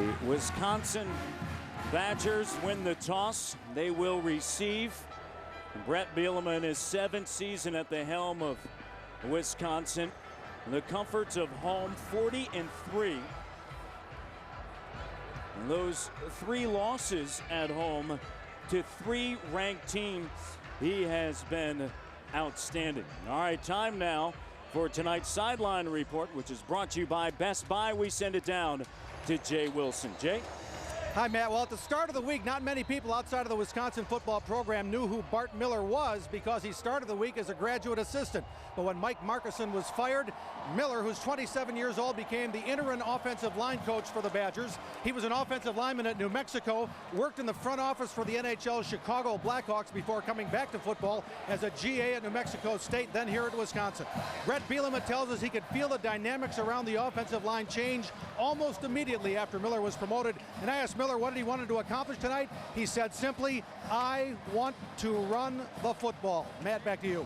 The Wisconsin Badgers win the toss. They will receive. Brett Bielema in his 7th season at the helm of Wisconsin. The comforts of home, 40-3. And those 3 losses at home to 3 ranked teams, he has been outstanding. All right, time now for tonight's Sideline Report, which is brought to you by Best Buy. We send it down to Jay Wilson. Jay? Hi, Matt. Well, at the start of the week, not many people outside of the Wisconsin football program knew who Bart Miller was because he started the week as a graduate assistant. But when Mike Markison was fired, Miller, who's 27 years old, became the interim offensive line coach for the Badgers. He was an offensive lineman at New Mexico, worked in the front office for the NHL Chicago Blackhawks before coming back to football as a GA at New Mexico State, then here at Wisconsin. Brett Bielema tells us he could feel the dynamics around the offensive line change almost immediately after Miller was promoted. And I asked Miller what he wanted to accomplish tonight. He said simply, I want to run the football. Matt, back to you.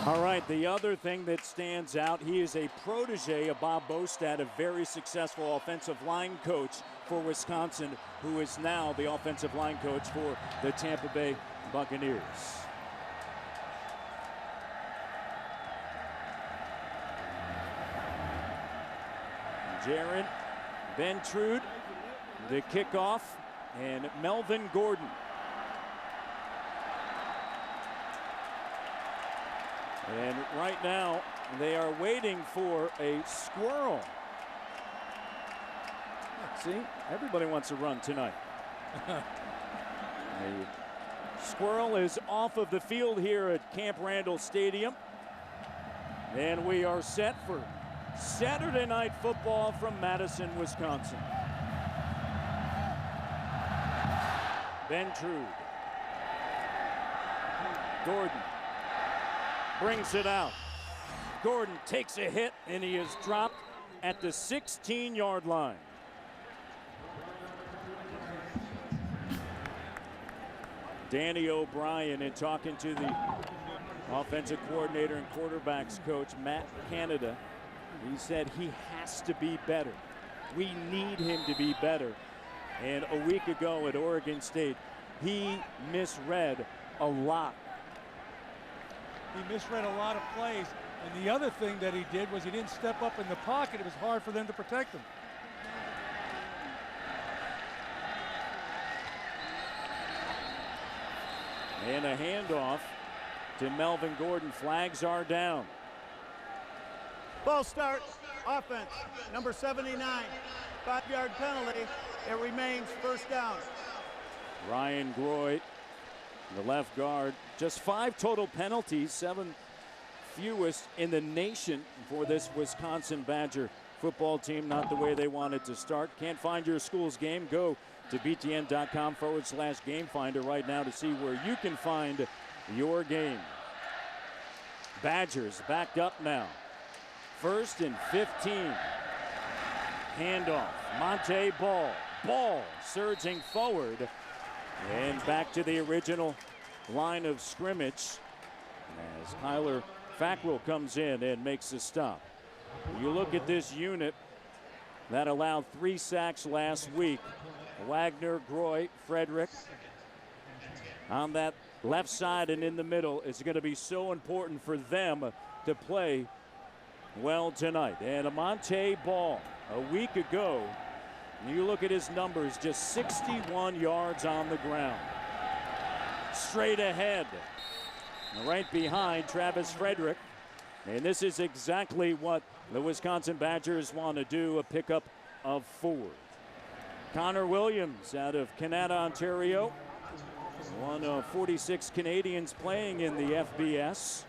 All right, the other thing that stands out, he is a protege of Bob Bostad, a very successful offensive line coach for Wisconsin, who is now the offensive line coach for the Tampa Bay Buccaneers. Jared Ventrude, the kickoff, and Melvin Gordon. And right now, they are waiting for a squirrel. See, everybody wants to run tonight. The squirrel is off of the field here at Camp Randall Stadium. And we are set for Saturday Night Football from Madison, Wisconsin. Ventrude. Gordon brings it out. Gordon takes a hit, and he is dropped at the 16-yard line. Danny O'Brien, in talking to the offensive coordinator and quarterbacks coach, Matt Canada, he said he has to be better. We need him to be better. And a week ago at Oregon State, he misread a lot. He misread a lot of plays. And the other thing that he did was he didn't step up in the pocket. It was hard for them to protect him. And a handoff to Melvin Gordon. Flags are down. Ball start, offense, number 79, 5-yard penalty. It remains first down. Ryan Groy, the left guard, just 5 total penalties, 7 fewest in the nation for this Wisconsin Badger football team. Not the way they wanted to start. Can't find your school's game? Go to btn.com/game finder right now to see where you can find your game. Badgers backed up now. 1st and 15. Handoff. Monte Ball. Ball surging forward. And back to the original line of scrimmage as Kyler Fackrell comes in and makes a stop. You look at this unit that allowed 3 sacks last week. Wagner, Groy, Frederick. On that left side and in the middle, it's going to be so important for them to play well tonight. And Monte Ball, a week ago, you look at his numbers, just 61 yards on the ground. Straight ahead, right behind Travis Frederick. And this is exactly what the Wisconsin Badgers want to do, a pickup of 4. Connor Williams out of Canada, Ontario. One of 46 Canadians playing in the FBS.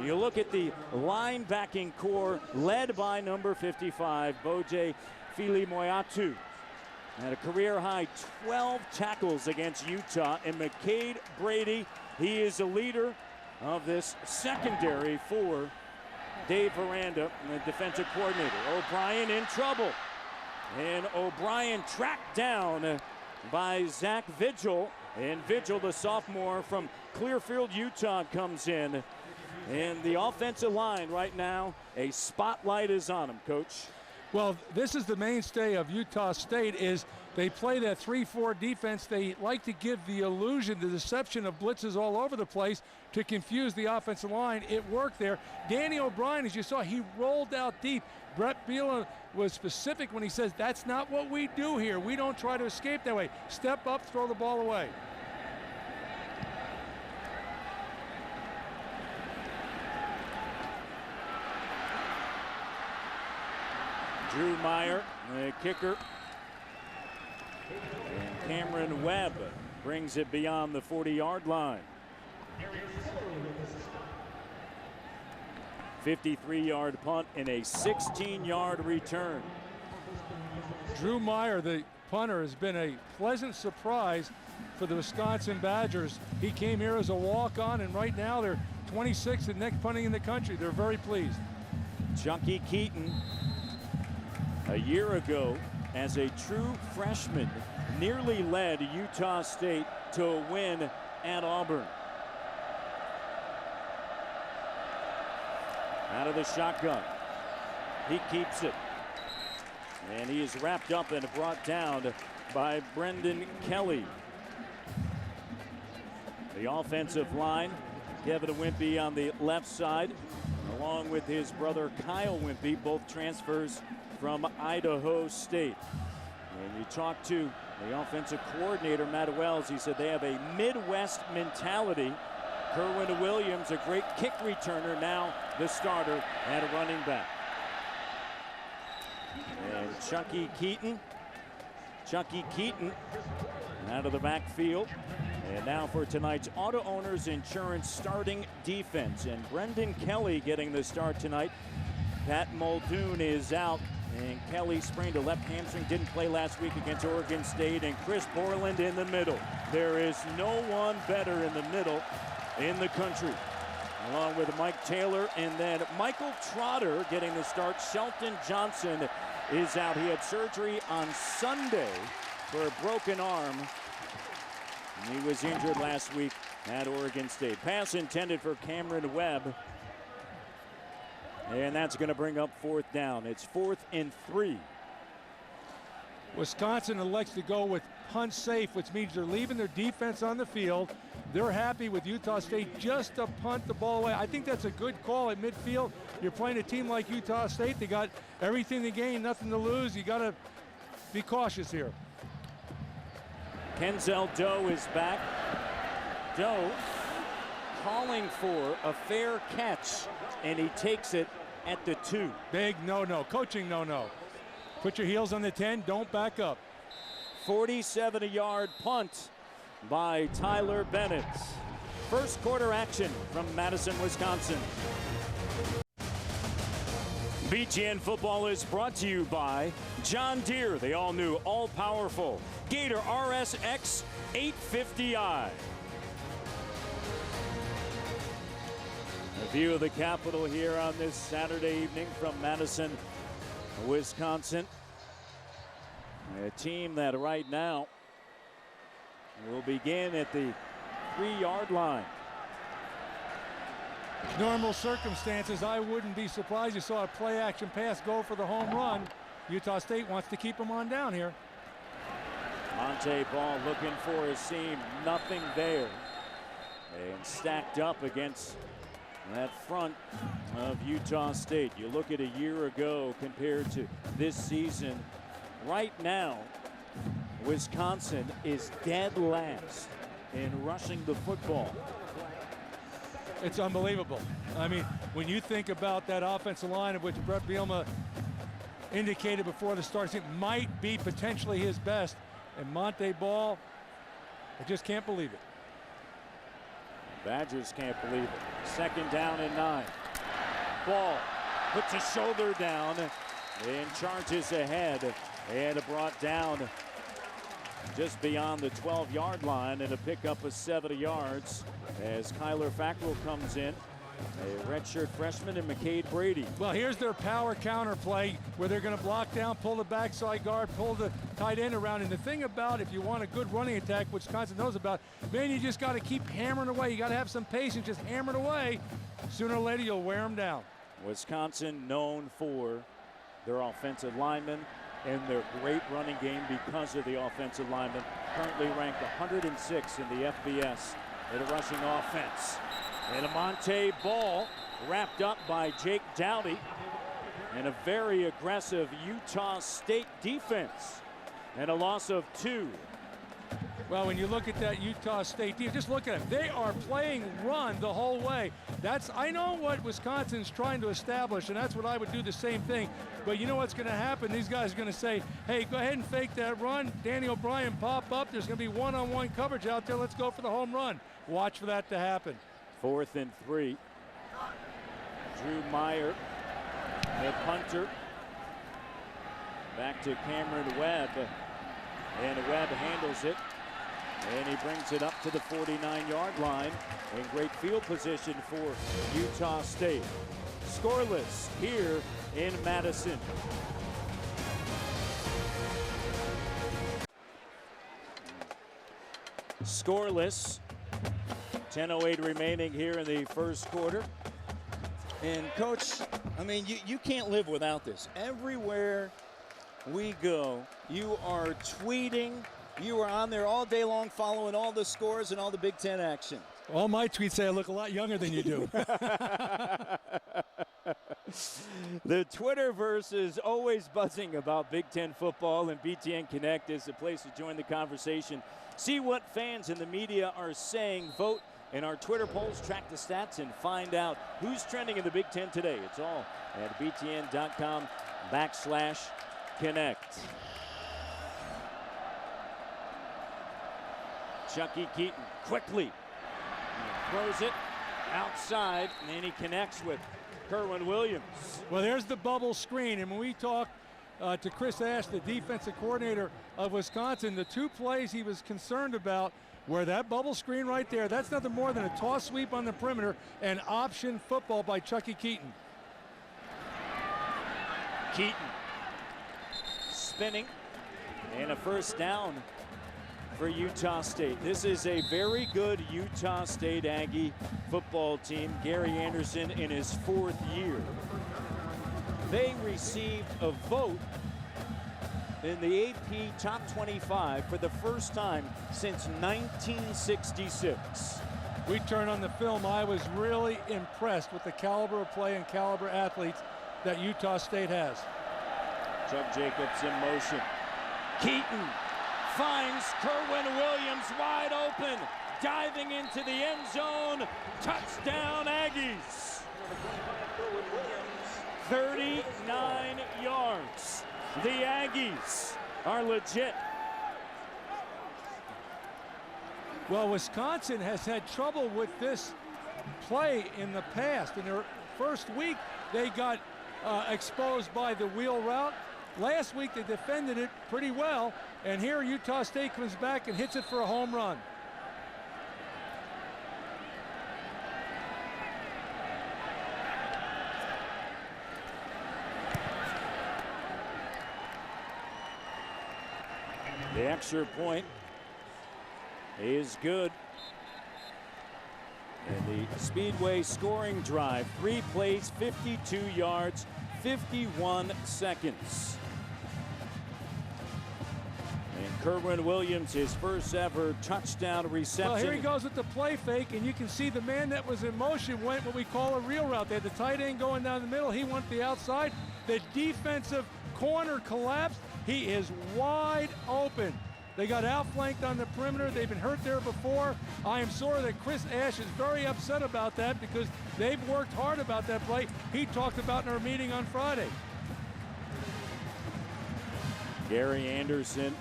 You look at the linebacking core led by number 55, Boje Filimoyatu. Had a career-high 12 tackles against Utah. And McCade Brady, he is the leader of this secondary for Dave Veranda, the defensive coordinator. O'Brien in trouble. And O'Brien tracked down by Zach Vigil. And Vigil, the sophomore from Clearfield, Utah, comes in. And the offensive line right now, a spotlight is on him, Coach. Well, this is the mainstay of Utah State, is they play that 3-4 defense. They like to give the illusion, the deception of blitzes all over the place to confuse the offensive line. It worked there. Danny O'Brien, as you saw, he rolled out deep. Brett Bielema was specific when he says, that's not what we do here. We don't try to escape that way. Step up, throw the ball away. Drew Meyer, the kicker. And Cameron Webb brings it beyond the 40-yard line. 53-yard punt and a 16-yard return. Drew Meyer, the punter, has been a pleasant surprise for the Wisconsin Badgers. He came here as a walk-on, and right now they're 26th in neck punting in the country. They're very pleased. Chunky Keaton, a year ago, as a true freshman, nearly led Utah State to a win at Auburn. Out of the shotgun, he keeps it, and he is wrapped up and brought down by Brendan Kelly. The offensive line, Kevin Wimpy on the left side, along with his brother Kyle Wimpy, both transfers from Idaho State. And you talk to the offensive coordinator, Matt Wells. He said they have a Midwest mentality. Kerwin Williams, a great kick returner, now the starter at running back. And Chunky Keaton out of the backfield. And now for tonight's Auto Owners Insurance starting defense. And Brendan Kelly getting the start tonight. Pat Muldoon is out. And Kelly sprained a left hamstring, didn't play last week against Oregon State. And Chris Borland in the middle. There is no one better in the middle in the country, along with Mike Taylor. And then Michael Trotter getting the start. Shelton Johnson is out. He had surgery on Sunday for a broken arm. And he was injured last week at Oregon State. Pass intended for Cameron Webb. And that's going to bring up fourth down. It's 4th and 3. Wisconsin elects to go with punt safe, which means they're leaving their defense on the field. They're happy with Utah State just to punt the ball away. I think that's a good call at midfield. You're playing a team like Utah State. They got everything to gain, nothing to lose. You got to be cautious here. Kenzel Doe is back. Doe calling for a fair catch, and he takes it at the 2. Big no-no, coaching no-no. Put your heels on the 10, don't back up. 47-yard punt by Tyler Bennett. First quarter action from Madison, Wisconsin. BGN football is brought to you by John Deere, the all-new, all-powerful Gator RSX 850i. A view of the Capitol here on this Saturday evening from Madison, Wisconsin. A team that right now will begin at the 3-yard line. Normal circumstances, I wouldn't be surprised. You saw a play action pass go for the home run. Utah State wants to keep them on down here. Monte Ball looking for a seam, nothing there. And stacked up against that front of Utah State. You look at a year ago compared to this season. Right now, Wisconsin is dead last in rushing the football. It's unbelievable. I mean, when you think about that offensive line, of which Brett Bielema indicated before the start, it might be potentially his best. And Monte Ball, I just can't believe it. Badgers can't believe it. 2nd down and 9. Ball puts a shoulder down and charges ahead, and brought down just beyond the 12-yard line, and a pickup of 70 yards as Kyler Fackrell comes in, a redshirt freshman, and McCade Brady. Well, here's their power counter play where they're going to block down, pull the backside guard, pull the tight end around. And the thing about, if you want a good running attack, which Wisconsin knows about, man, you just got to keep hammering away. You got to have some patience, just hammering away. Sooner or later, you'll wear them down. Wisconsin known for their offensive linemen, and their great running game because of the offensive linemen. Currently ranked 106 in the FBS in a rushing offense. And a Monte ball wrapped up by Jake Dowdy. And a very aggressive Utah State defense. And a loss of 2. Well, when you look at that Utah State team, just look at it. They are playing run the whole way. I know what Wisconsin's trying to establish, and that's what I would do the same thing. But you know what's going to happen? These guys are going to say, hey, go ahead and fake that run. Danny O'Brien pop up. There's going to be one-on-one coverage out there. Let's go for the home run. Watch for that to happen. 4th and 3. Drew Meyer, the punter. Back to Cameron Webb. And Webb handles it. And he brings it up to the 49-yard line in great field position for Utah State. Scoreless here in Madison. Scoreless. 10:08 remaining here in the first quarter. And Coach, I mean, you can't live without this. Everywhere we go, you are tweeting. You are on there all day long following all the scores and all the Big Ten action. All my tweets say I look a lot younger than you do. The Twitterverse is always buzzing about Big Ten football, and BTN Connect is the place to join the conversation. See what fans and the media are saying. Vote in our Twitter polls, track the stats, and find out who's trending in the Big Ten today. It's all at btn.com/connect. Chucky Keaton quickly throws it outside, and then he connects with Kerwin Williams. Well, there's the bubble screen, and when we talk to Chris Ash, the defensive coordinator of Wisconsin, the 2 plays he was concerned about were that bubble screen right there. That's nothing more than a toss sweep on the perimeter and option football by Chucky Keaton. Keaton spinning, and a first down for Utah State. This is a very good Utah State Aggie football team. Gary Anderson in his 4th year. They received a vote in the AP Top 25 for the first time since 1966. We turn on the film. I was really impressed with the caliber of play and caliber athletes that Utah State has. Chuck Jacobs in motion. Keaton finds Kerwin Williams wide open, diving into the end zone. Touchdown Aggies. 39 yards. The Aggies are legit. Well, Wisconsin has had trouble with this play in the past. In their first week, they got exposed by the wheel route. Last week, they defended it pretty well. And here, Utah State comes back and hits it for a home run. The extra point is good. And the Speedway scoring drive, 3 plays, 52 yards, 51 seconds. And Kerwin Williams, his first ever touchdown reception. Well, here he goes with the play fake, and you can see the man that was in motion went what we call a reel route. They had the tight end going down the middle. He went the outside. The defensive corner collapsed. He is wide open. They got outflanked on the perimeter. They've been hurt there before. I am sure that Chris Ash is very upset about that because they've worked hard about that play. He talked about in our meeting on Friday. Gary Anderson,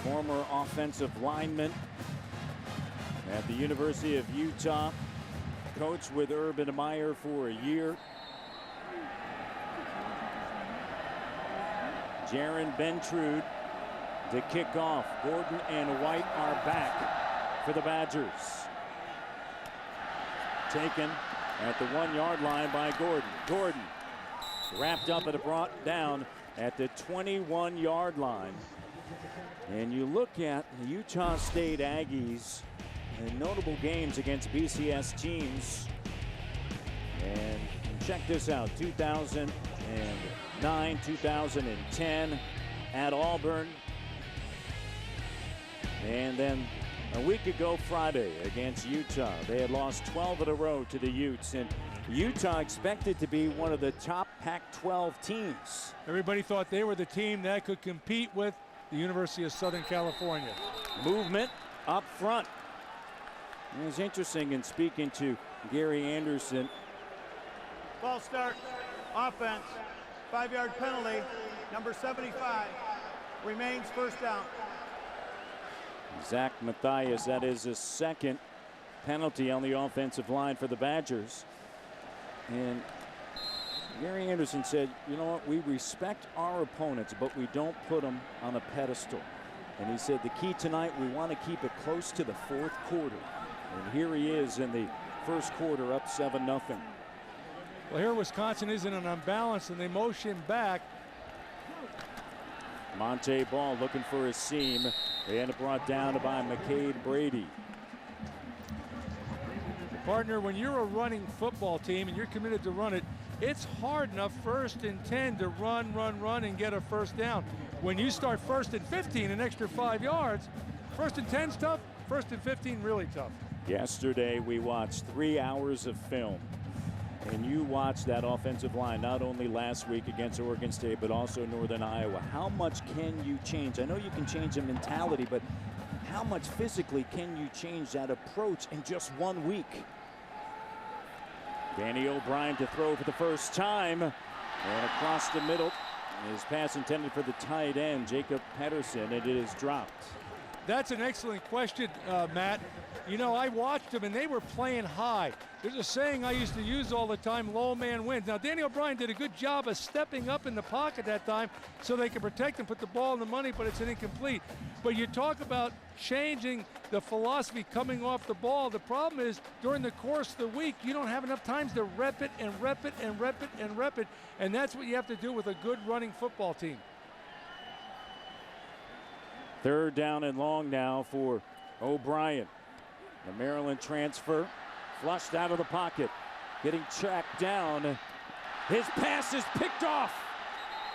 former offensive lineman at the University of Utah, coached with Urban Meyer for a year. Jaron Bentrude to kick off. Gordon and White are back for the Badgers. Taken at the 1-yard line by Gordon. Gordon wrapped up and brought down at the 21-yard line. And you look at the Utah State Aggies in notable games against BCS teams. And check this out, 2000 2009, 2010 at Auburn. And then a week ago Friday against Utah, they had lost 12 in a row to the Utes, and Utah expected to be one of the top Pac-12 teams. Everybody thought they were the team that could compete with the University of Southern California. Movement up front. It was interesting in speaking to Gary Anderson. False start, offense, 5-yard penalty, number 75, remains first down. Zach Matthias, that is his second penalty on the offensive line for the Badgers. And Gary Anderson said, you know what, we respect our opponents, but we don't put them on a pedestal. And he said the key tonight, we want to keep it close to the fourth quarter. And here he is in the first quarter, up 7-0. Well, here Wisconsin isn't an unbalance, and they motion back. Monte Ball looking for a seam, and brought down by Brady. Partner, when you're a running football team and you're committed to run it, it's hard enough 1st and 10 to run, and get a first down. When you start 1st and 15, an extra 5 yards, 1st and 10's tough, 1st and 15 really tough. Yesterday we watched 3 hours of film, and you watched that offensive line not only last week against Oregon State but also Northern Iowa. How much can you change? I know you can change the mentality, but how much physically can you change that approach in just 1 week? Danny O'Brien to throw for the first time, and across the middle. His pass intended for the tight end, Jacob Pedersen, and it is dropped. That's an excellent question, Matt. You know, I watched them, and they were playing high. There's a saying I used to use all the time, low man wins. Now, Danny O'Brien did a good job of stepping up in the pocket that time so they could protect and put the ball in the money, but it's an incomplete. But you talk about changing the philosophy coming off the ball. The problem is, during the course of the week, you don't have enough times to rep it and rep it and rep it and rep it, and that's what you have to do with a good running football team. 3rd down and long now for O'Brien. The Maryland transfer, flushed out of the pocket, getting tracked down. His pass is picked off,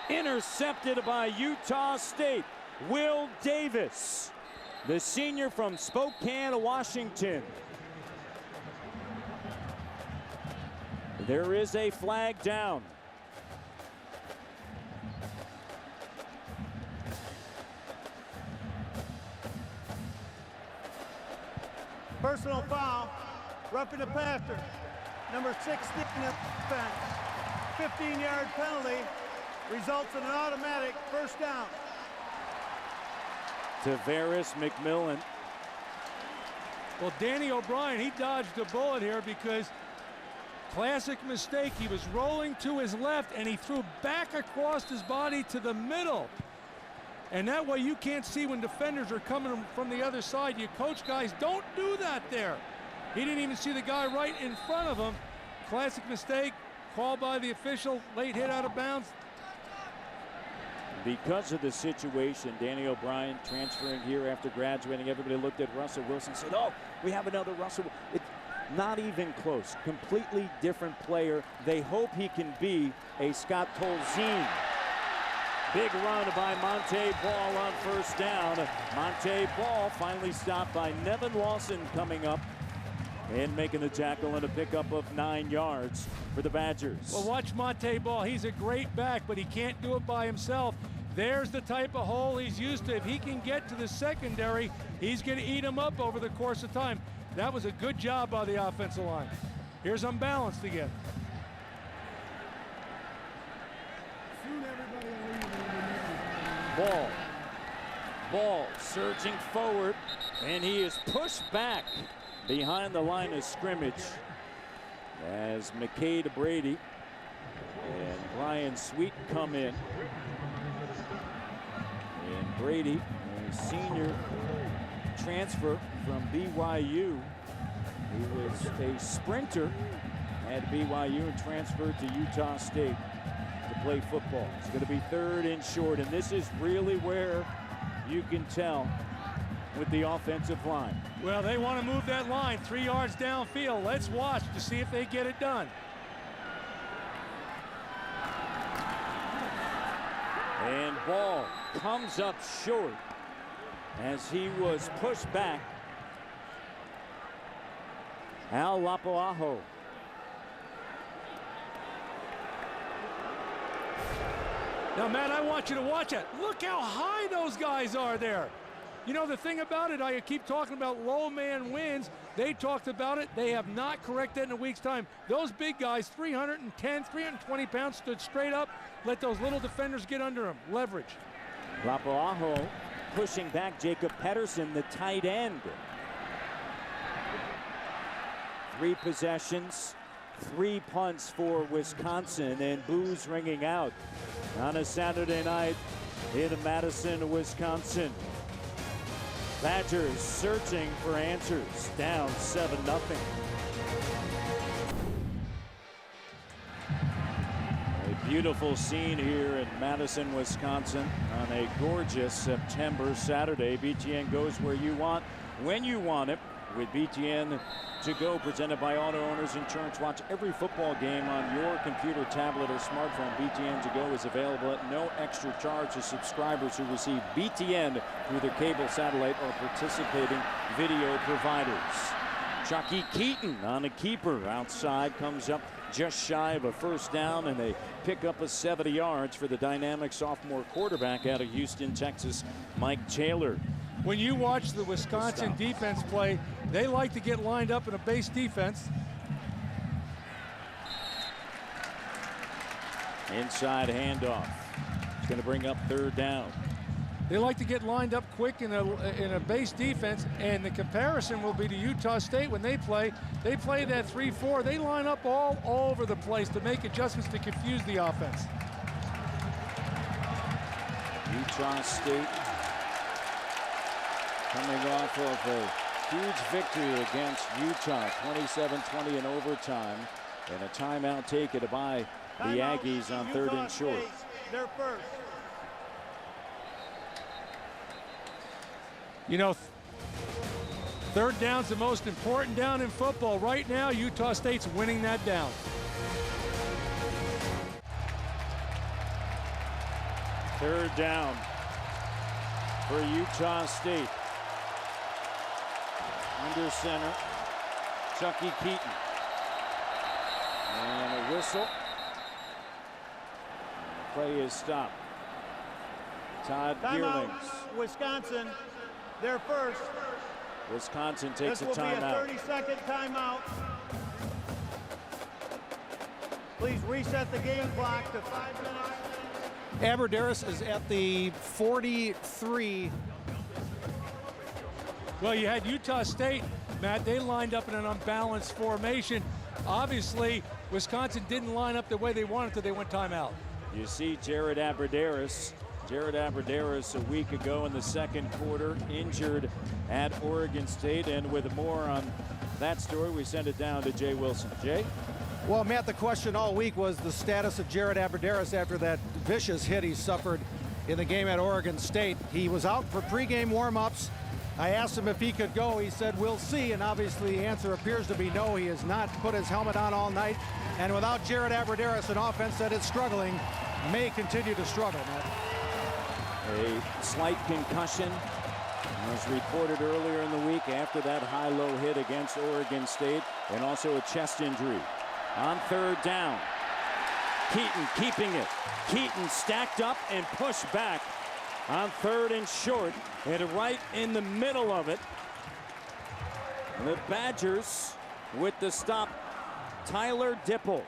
intercepted by Utah State. Will Davis, the senior from Spokane, Washington. There is a flag down. Personal foul, roughing the passer, number 16 offense, 15-yard penalty, results in an automatic first down. Tavares McMillan. Well, Danny O'Brien, he dodged a bullet here because classic mistake. He was rolling to his left, and he threw back across his body to the middle. And that way you can't see when defenders are coming from the other side. You coach guys, don't do that there. He didn't even see the guy right in front of him. Classic mistake, called by the official, late hit out of bounds. Because of the situation, Danny O'Brien transferring here after graduating, everybody looked at Russell Wilson and said, oh, we have another Russell. It's not even close. Completely different player. They hope he can be a Scott Tolzien. Big run by Monte Ball on first down. Monte Ball finally stopped by Nevin Lawson coming up and making the tackle and a pickup of 9 yards for the Badgers. Well, watch Monte Ball. He's a great back, but he can't do it by himself. There's the type of hole he's used to. If he can get to the secondary, he's going to eat him up over the course of time. That was a good job by the offensive line. Here's unbalanced again. Ball surging forward, and he is pushed back behind the line of scrimmage as Brady and Brian Sweet come in. And Brady, a senior transfer from BYU. He was a sprinter at BYU and transferred to Utah State to play football. It's going to be 3rd and short, and this is really where you can tell with the offensive line. Well, they want to move that line 3 yards downfield. Let's watch to see if they get it done. And ball comes up short as he was pushed back. Al Lapoaho. Now, Matt, I want you to watch it. Look how high those guys are there. You know, the thing about it, I keep talking about low man wins. They talked about it. They have not corrected in a week's time. Those big guys, 310, 320 pounds, stood straight up. Let those little defenders get under them. Leverage. Lapoaho pushing back Jacob Pedersen, the tight end. 3 possessions, 3 punts for Wisconsin, and boos ringing out on a Saturday night in Madison, Wisconsin. Badgers searching for answers, down 7-0. A beautiful scene here in Madison, Wisconsin on a gorgeous September Saturday. BTN goes where you want, when you want it, with BTN To Go, presented by Auto Owners Insurance. Watch every football game on your computer, tablet, or smartphone. BTN To Go is available at no extra charge to subscribers who receive BTN through their cable, satellite, or participating video providers. Chucky Keaton on a keeper outside, comes up just shy of a first down, and they pick up a 70 yards for the dynamic sophomore quarterback out of Houston, Texas, Mike Taylor. When you watch the Wisconsin defense play, they like to get lined up in a base defense. Inside handoff. It's going to bring up 3rd down. They like to get lined up quick in a base defense, and the comparison will be to Utah State when they play. They play that 3-4. They line up all over the place to make adjustments to confuse the offense. Utah State coming off of a huge victory against Utah, 27-20 in overtime, and a timeout taken by the Aggies on 3rd and short. They're first. You know, 3rd down's the most important down in football. Right now, Utah State's winning that down. Third down for Utah State. Under center, Chucky Keaton. And a whistle. The play is stopped. Todd Timeout, Gearlings. Wisconsin. They're first. Wisconsin takes a This will be a timeout. 30-second timeout. Please reset the game clock to 5 minutes. Aberderis is at the 43. Well, you had Utah State, Matt. They lined up in an unbalanced formation. Obviously, Wisconsin didn't line up the way they wanted to. They went timeout. You see Jared Aberderis. Jared Aberderis a week ago in the 2nd quarter, injured at Oregon State. And with more on that story, we send it down to Jay Wilson. Jay? Well, Matt, the question all week was the status of Jared Aberderis after that vicious hit he suffered in the game at Oregon State. He was out for pregame warm-ups. I asked him if he could go. He said, we'll see. And obviously the answer appears to be no. He has not put his helmet on all night. And without Jared Aberderis, an offense that is struggling may continue to struggle, Matt. A slight concussion was reported earlier in the week after that high-low hit against Oregon State, and also a chest injury. On 3rd down, Keaton keeping it. Keaton stacked up and pushed back on 3rd and short, and right in the middle of it. The Badgers with the stop, Tyler Dipple,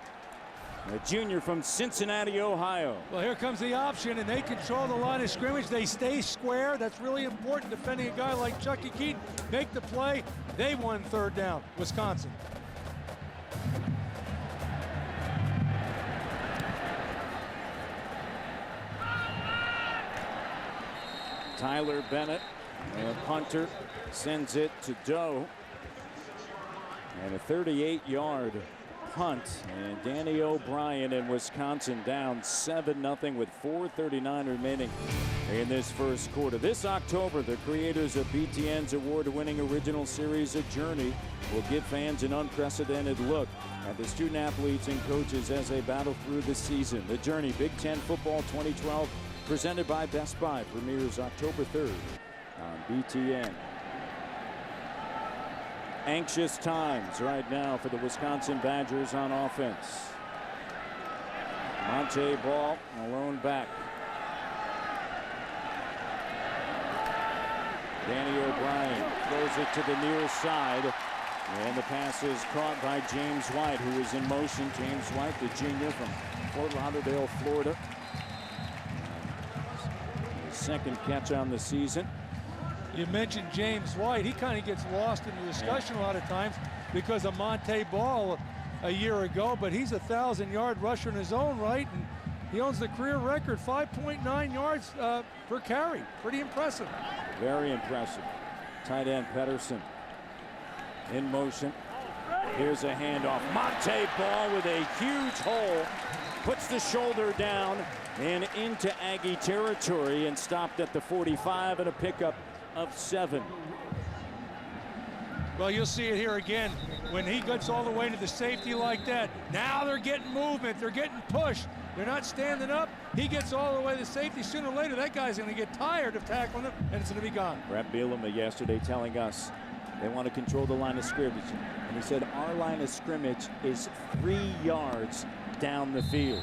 a junior from Cincinnati, Ohio. Well, here comes the option, and they control the line of scrimmage. They stay square. That's really important, defending a guy like Chucky Keaton. Make the play. They won 3rd down, Wisconsin. Tyler Bennett, a punter, sends it to Doe. And a 38-yard punt. And Danny O'Brien and Wisconsin down 7-0 with 4:39 remaining in this 1st quarter. This October, the creators of BTN's award-winning original series, A Journey, will give fans an unprecedented look at the student athletes and coaches as they battle through the season. The Journey, Big Ten Football 2012 presented by Best Buy, premieres October 3rd on BTN. Anxious times right now for the Wisconsin Badgers on offense. Monte Ball alone back. Danny O'Brien throws it to the near side, and the pass is caught by James White, who is in motion. James White, the junior from Fort Lauderdale, Florida. His second catch on the season. You mentioned James White. He kind of gets lost in the discussion a lot of times because of Monte Ball a year ago, but he's a 1,000-yard rusher in his own right, and he owns the career record, 5.9 yards per carry. Pretty impressive. Very impressive. Tight end Pedersen in motion. Here's a handoff. Monte Ball with a huge hole. Puts the shoulder down and into Aggie territory and stopped at the 45 and a pickup of 7. Well, you'll see it here again. When he gets all the way to the safety like that, now they're getting movement. They're getting pushed. They're not standing up. He gets all the way to the safety. Sooner or later, that guy's going to get tired of tackling him, and it's going to be gone. Brett Bielema yesterday telling us they want to control the line of scrimmage. And he said our line of scrimmage is 3 yards down the field.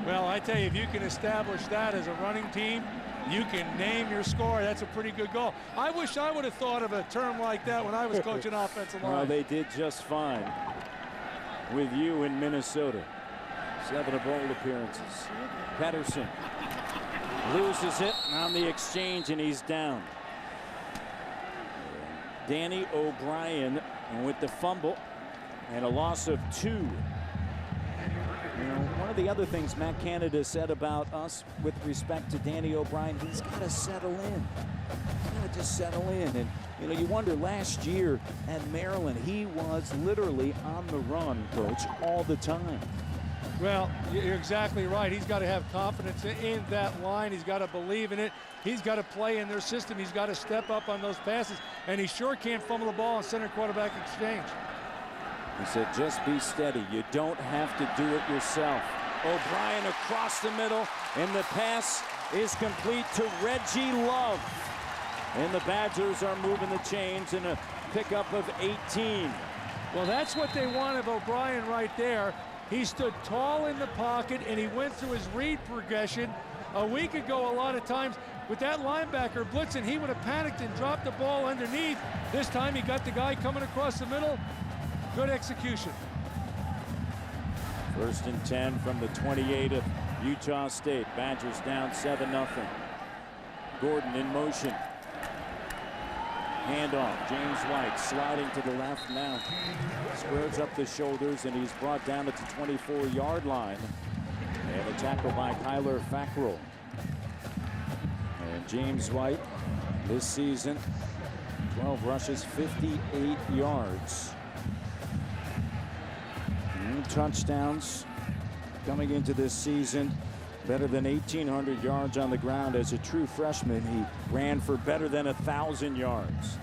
Well, I tell you, if you can establish that as a running team, you can name your score. That's a pretty good goal. I wish I would have thought of a term like that when I was coaching offensive line. Well, they did just fine with you in Minnesota. 7 bowl appearances. Pedersen loses it on the exchange, and he's down. Danny O'Brien with the fumble and a loss of 2. You know, one of the other things Matt Canada said about us with respect to Danny O'Brien, he's got to settle in. He's got to just settle in. And, you know, you wonder, last year at Maryland, he was literally on the run, Coach, all the time. Well, you're exactly right. He's got to have confidence in that line. He's got to believe in it. He's got to play in their system. He's got to step up on those passes. And he sure can't fumble the ball in center quarterback exchange. He said, just be steady. You don't have to do it yourself. O'Brien across the middle, and the pass is complete to Reggie Love. And the Badgers are moving the chains in a pickup of 18. Well, that's what they want of O'Brien right there. He stood tall in the pocket, and he went through his read progression. A week ago, a lot of times, with that linebacker blitzing, he would have panicked and dropped the ball underneath. This time, he got the guy coming across the middle. Good execution. 1st and 10 from the 28 of Utah State. Badgers down 7-0. Gordon in motion. Handoff. James White sliding to the left now. Squares up the shoulders, and he's brought down at the 24-yard line. And a tackle by Kyler Fackrell. And James White this season, 12 rushes, 58 yards. 2 touchdowns coming into this season. Better than 1,800 yards on the ground. As a true freshman, he ran for better than 1,000 yards.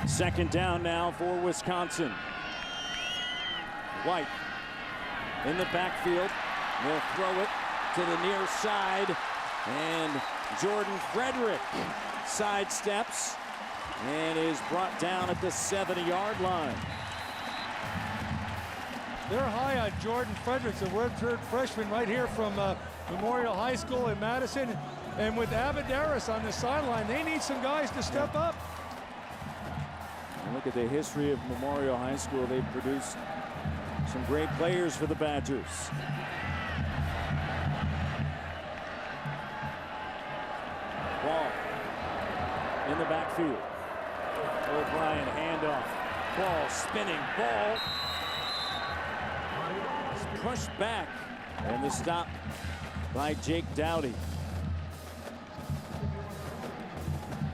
2nd down now for Wisconsin. White in the backfield. Will throw it to the near side. And Jordan Frederick sidesteps and is brought down at the 70-yard line. They're high on Jordan Fredericks, a redshirt freshman right here from Memorial High School in Madison. And with Abadaris on the sideline, they need some guys to step up. And look at the history of Memorial High School. They've produced some great players for the Badgers. Ball in the backfield. O'Brien handoff. Ball spinning. Ball pushed back, and the stop by Jake Dowdy.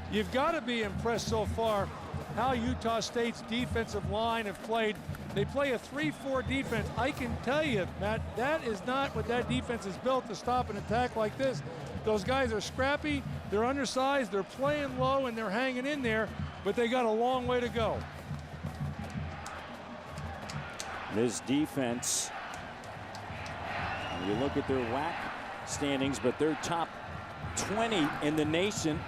You've got to be impressed so far how Utah State's defensive line have played. They play a 3-4 defense. I can tell you, Matt, that is not what that defense is built to stop an attack like this. Those guys are scrappy, they're undersized, they're playing low, and they're hanging in there, but they got a long way to go. This defense You look at their WAC standings, but they're top 20 in the nation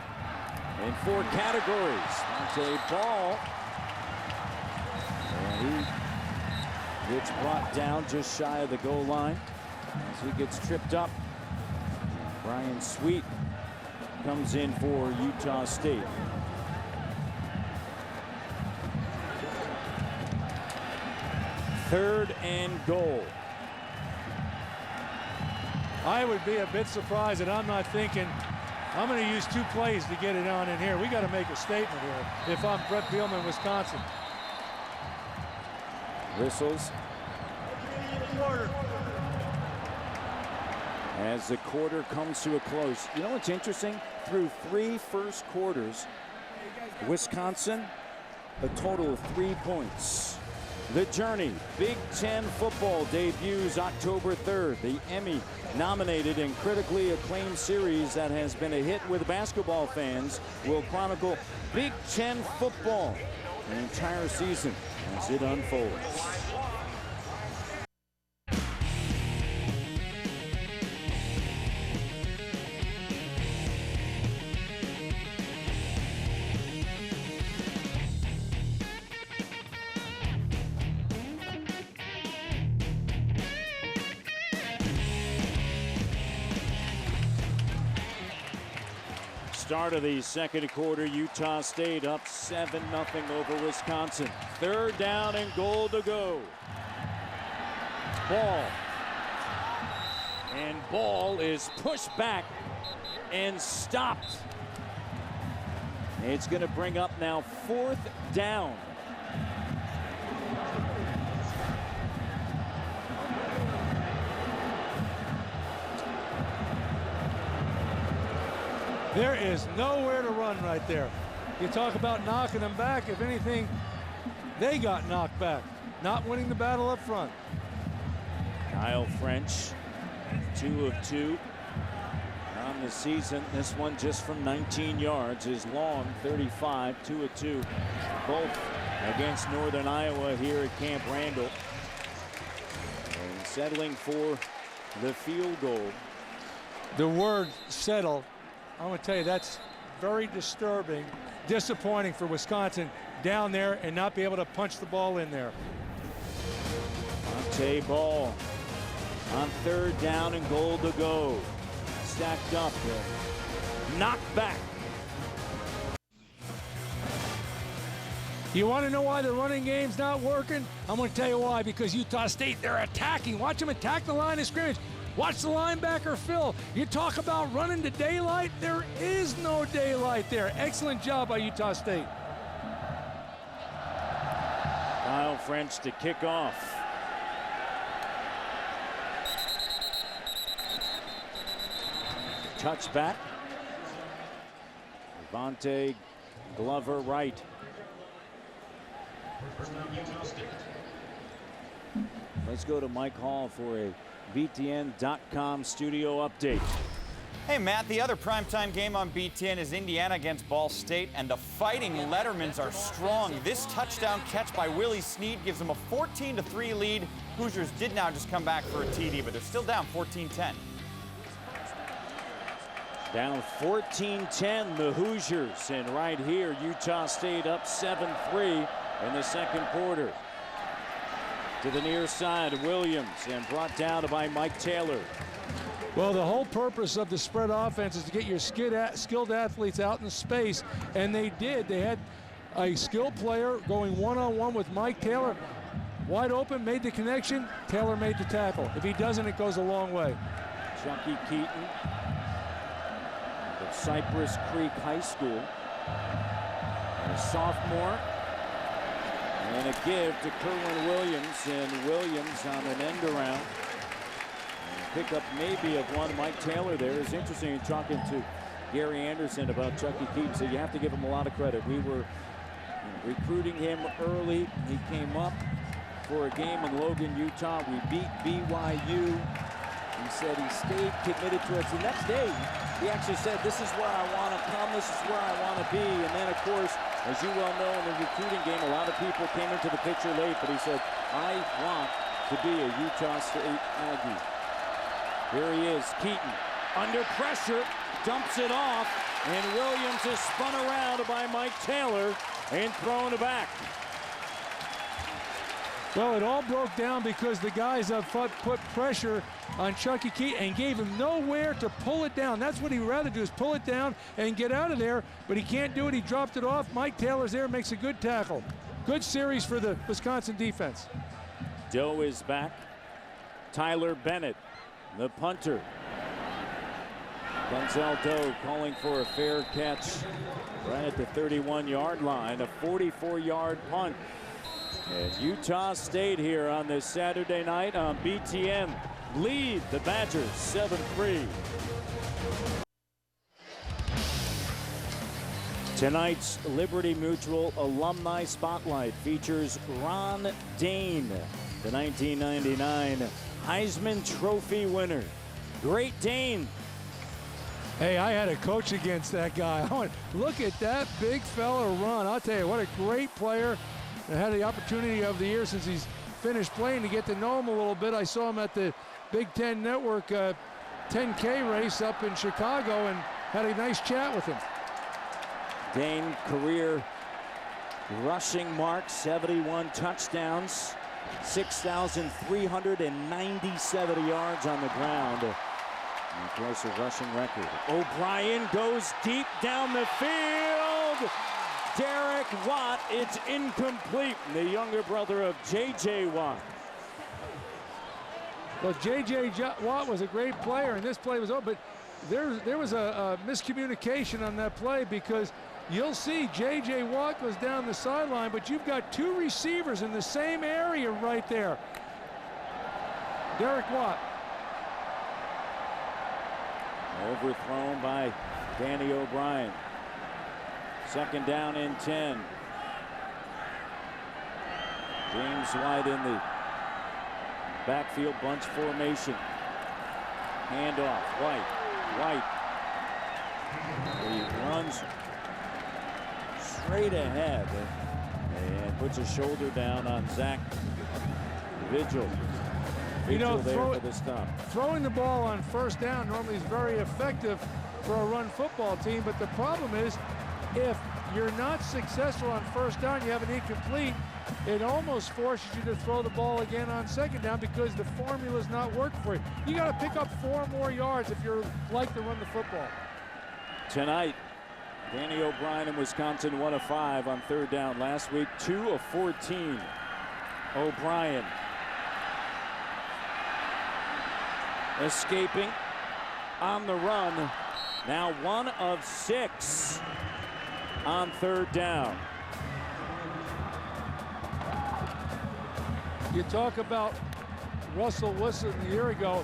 in 4 categories. Monte Ball, and he gets brought down just shy of the goal line as he gets tripped up. Brian Sweet comes in for Utah State. Third and goal. I would be a bit surprised that I'm not thinking, I'm going to use 2 plays to get it on in here. We got to make a statement here if I'm Brett Bielema, Wisconsin. Whistles. As the quarter comes to a close. You know what's interesting? Through 3 first quarters, Wisconsin, a total of 3 points. The Journey Big Ten football debuts October 3rd. The Emmy-nominated and critically acclaimed series that has been a hit with basketball fans will chronicle Big Ten football the entire season as it unfolds. Start of the second quarter, Utah State up 7-0 over Wisconsin. 3rd down and goal to go. Ball. And Ball is pushed back and stopped. It's going to bring up now 4th down. There is nowhere to run right there. You talk about knocking them back. If anything, they got knocked back. Not winning the battle up front. Kyle French, 2 of 2 on the season. This one just from 19 yards is long, 35, 2 of 2. Both against Northern Iowa here at Camp Randall. And settling for the field goal. The word settle, I'm going to tell you, that's very disturbing, disappointing for Wisconsin down there and not be able to punch the ball in there. Monte Ball on 3rd down and goal to go. Stacked up, knocked back. You want to know why the running game's not working? I'm going to tell you why. Because Utah State, they're attacking. Watch them attack the line of scrimmage. Watch the linebacker, Phil. You talk about running to daylight. There is no daylight there. Excellent job by Utah State. Kyle French to kick off. Touchback. Devontae Glover right. Let's go to Mike Hall for a BTN.com studio update. Hey, Matt, the other primetime game on BTN is Indiana against Ball State, and the Fighting Lettermans are strong. This touchdown catch by Willie Snead gives them a 14-3 lead. Hoosiers did now just come back for a TD, but they're still down 14-10. Down 14-10, the Hoosiers, and right here, Utah State up 7-3 in the second quarter. To the near side, Williams, and brought down by Mike Taylor. Well, the whole purpose of the spread offense is to get your skilled athletes out in space, and they did. They had a skilled player going one-on-one with Mike Taylor. Wide open, made the connection. Taylor made the tackle. If he doesn't, it goes a long way. Chucky Keaton of Cypress Creek High School. And a sophomore. And a give to Kerwin Williams, and Williams on an end around. Pickup maybe of one. Mike Taylor there is interesting in talking to Gary Anderson about Chucky Keaton, so you have to give him a lot of credit. We were recruiting him early. He came up for a game in Logan, Utah. We beat BYU. He said he stayed committed to us. The next day, he actually said, this is where I want to come, this is where I want to be. And then, of course, as you well know, in the recruiting game, a lot of people came into the picture late, but he said, I want to be a Utah State Aggie. Here he is, Keaton, under pressure, dumps it off, and Williams is spun around by Mike Taylor and thrown back. Well, it all broke down because the guys up front put pressure on Chucky Keaton and gave him nowhere to pull it down. That's what he'd rather do, is pull it down and get out of there, but he can't do it. He dropped it off. Mike Taylor's there, makes a good tackle. Good series for the Wisconsin defense. Doe is back. Tyler Bennett, the punter. Denzel Doe calling for a fair catch right at the 31-yard line, a 44-yard punt. And Utah State here on this Saturday night on BTN lead the Badgers 7-3. Tonight's Liberty Mutual Alumni Spotlight features Ron Dane, the 1999 Heisman Trophy winner. Great Dane. Hey, I had a coach against that guy. Look at that big fella run. I'll tell you, what a great player. I had the opportunity of the year since he's finished playing to get to know him a little bit. I saw him at the Big Ten Network 10K race up in Chicago and had a nice chat with him. Dane career rushing mark, 71 touchdowns, 6,397 yards on the ground. And of course, a rushing record. O'Brien goes deep down the field. Derek Watt, it's incomplete. The younger brother of J.J. Watt. Well, J.J. Watt was a great player, and this play was over. But there was a miscommunication on that play, because you'll see J.J. Watt goes down the sideline, but you've got two receivers in the same area right there. Derek Watt. Overthrown by Danny O'Brien. Second down and 10. James White in the backfield bunch formation. Handoff, White. He runs straight ahead and puts a shoulder down on Zach Vigil. Vigil there for the stop. Throwing the ball on first down normally is very effective for a run football team, but the problem is, if you're not successful on first down, you have an incomplete, it almost forces you to throw the ball again on second down, because the formula's not working for you. You got to pick up 4 more yards if you're like to run the football. Tonight, Danny O'Brien in Wisconsin, 1 of 5 on third down. Last week, 2 of 14. O'Brien escaping on the run. Now 1 of 6 on third down. You talk about Russell Wilson a year ago.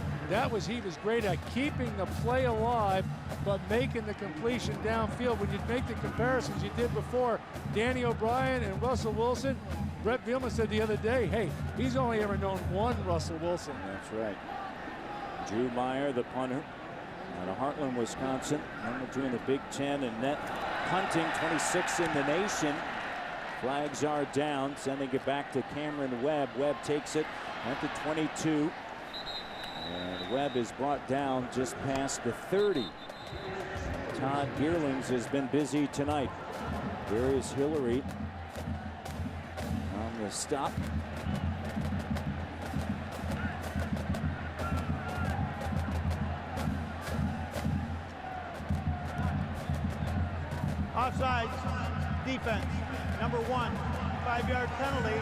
He was great at keeping the play alive, but making the completion downfield. When you make the comparisons you did before, Danny O'Brien and Russell Wilson, Brett Bielema said the other day, hey, he's only ever known one Russell Wilson. That's right. Drew Meyer, the punter, out of Heartland, Wisconsin. Number 2 in the Big Ten and net punting, 26th in the nation. Flags are down, sending it back to Cameron Webb. Webb takes it at the 22. And Webb is brought down just past the 30. Todd Gearlings has been busy tonight. There is Hillary on the stop. Offsides, defense, number 1, 5-yard penalty.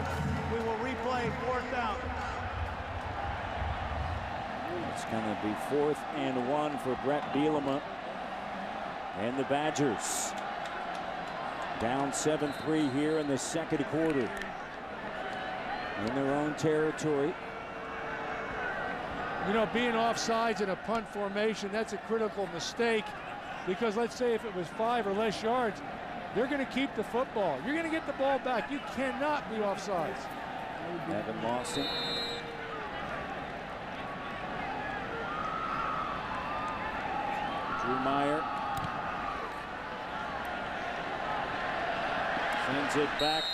We will replay 4th down. It's going to be 4th and 1 for Brett Bielema and the Badgers. Down 7-3 here in the second quarter. In their own territory. You know, being offsides in a punt formation, that's a critical mistake, because let's say if it was 5 or less yards, they're going to keep the football. You're going to get the ball back. You cannot be offsides. Evan Lawson. Drew Meyer sends it back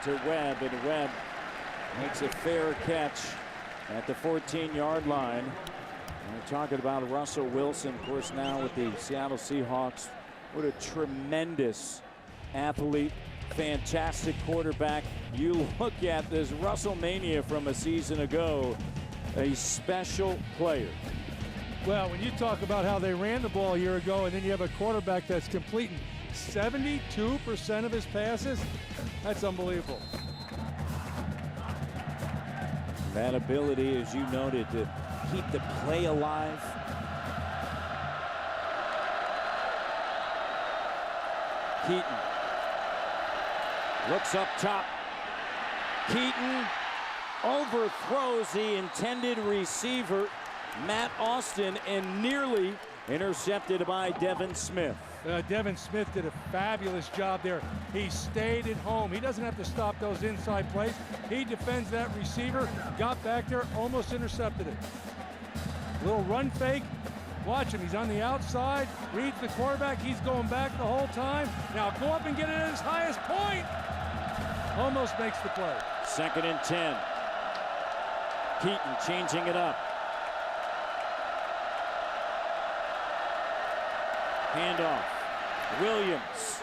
to Webb, and Webb makes a fair catch at the 14-yard line. We're talking about Russell Wilson, of course, now with the Seattle Seahawks. What a tremendous athlete, fantastic quarterback. You look at this WrestleMania from a season ago, a special player. Well, when you talk about how they ran the ball a year ago and then you have a quarterback that's completing 72% of his passes, that's unbelievable. That ability, as you noted, to keep the play alive. Keaton looks up top. Keaton overthrows the intended receiver, Matt Austin, and nearly intercepted by Devin Smith. Devin Smith did a fabulous job there. He stayed at home. He doesn't have to stop those inside plays. He defends that receiver, got back there, almost intercepted it. Little run fake. Watch him. He's on the outside, reads the quarterback. He's going back the whole time. Now go up and get it at his highest point. Almost makes the play. 2nd and 10. Keaton changing it up. Handoff. Williams.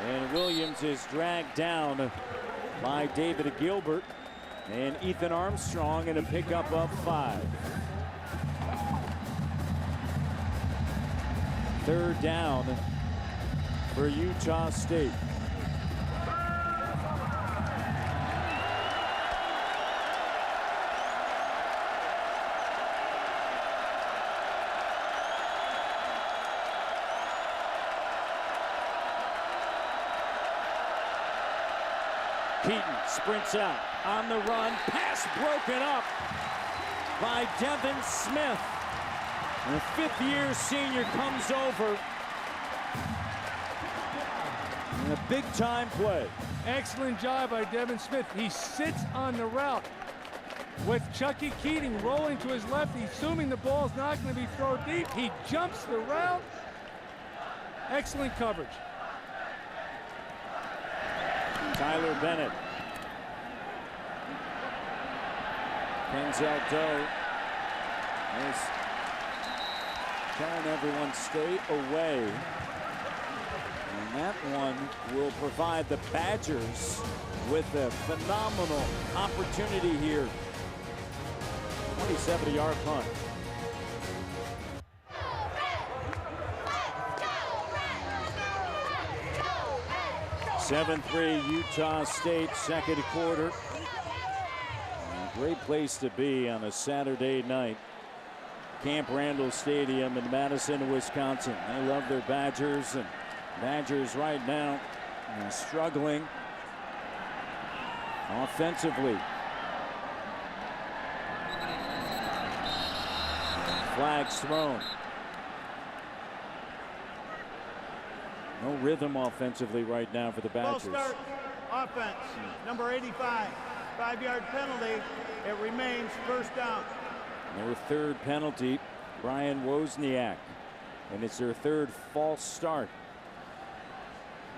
And Williams is dragged down by David Gilbert and Ethan Armstrong in a pickup of 5. 3rd down for Utah State. Keaton sprints out on the run. Pass broken up by Devin Smith. And the 5th-year senior comes over. And a big-time play. Excellent job by Devin Smith. He sits on the route with Chucky Keating rolling to his left, assuming the ball's not going to be thrown deep. He jumps the route. Excellent coverage. Tyler Bennett. Denzel Doe is telling everyone stay away. And that one will provide the Badgers with a phenomenal opportunity here. 27-yard punt. (7-3) Utah State, 2nd quarter. A great place to be on a Saturday night. Camp Randall Stadium in Madison, Wisconsin. They love their Badgers, and Badgers right now struggling offensively. Flags thrown. No rhythm offensively right now for the Badgers. False start offense, number 85, 5-yard penalty. It remains 1st down. Their 3rd penalty, Brian Wozniak, and it's their 3rd false start.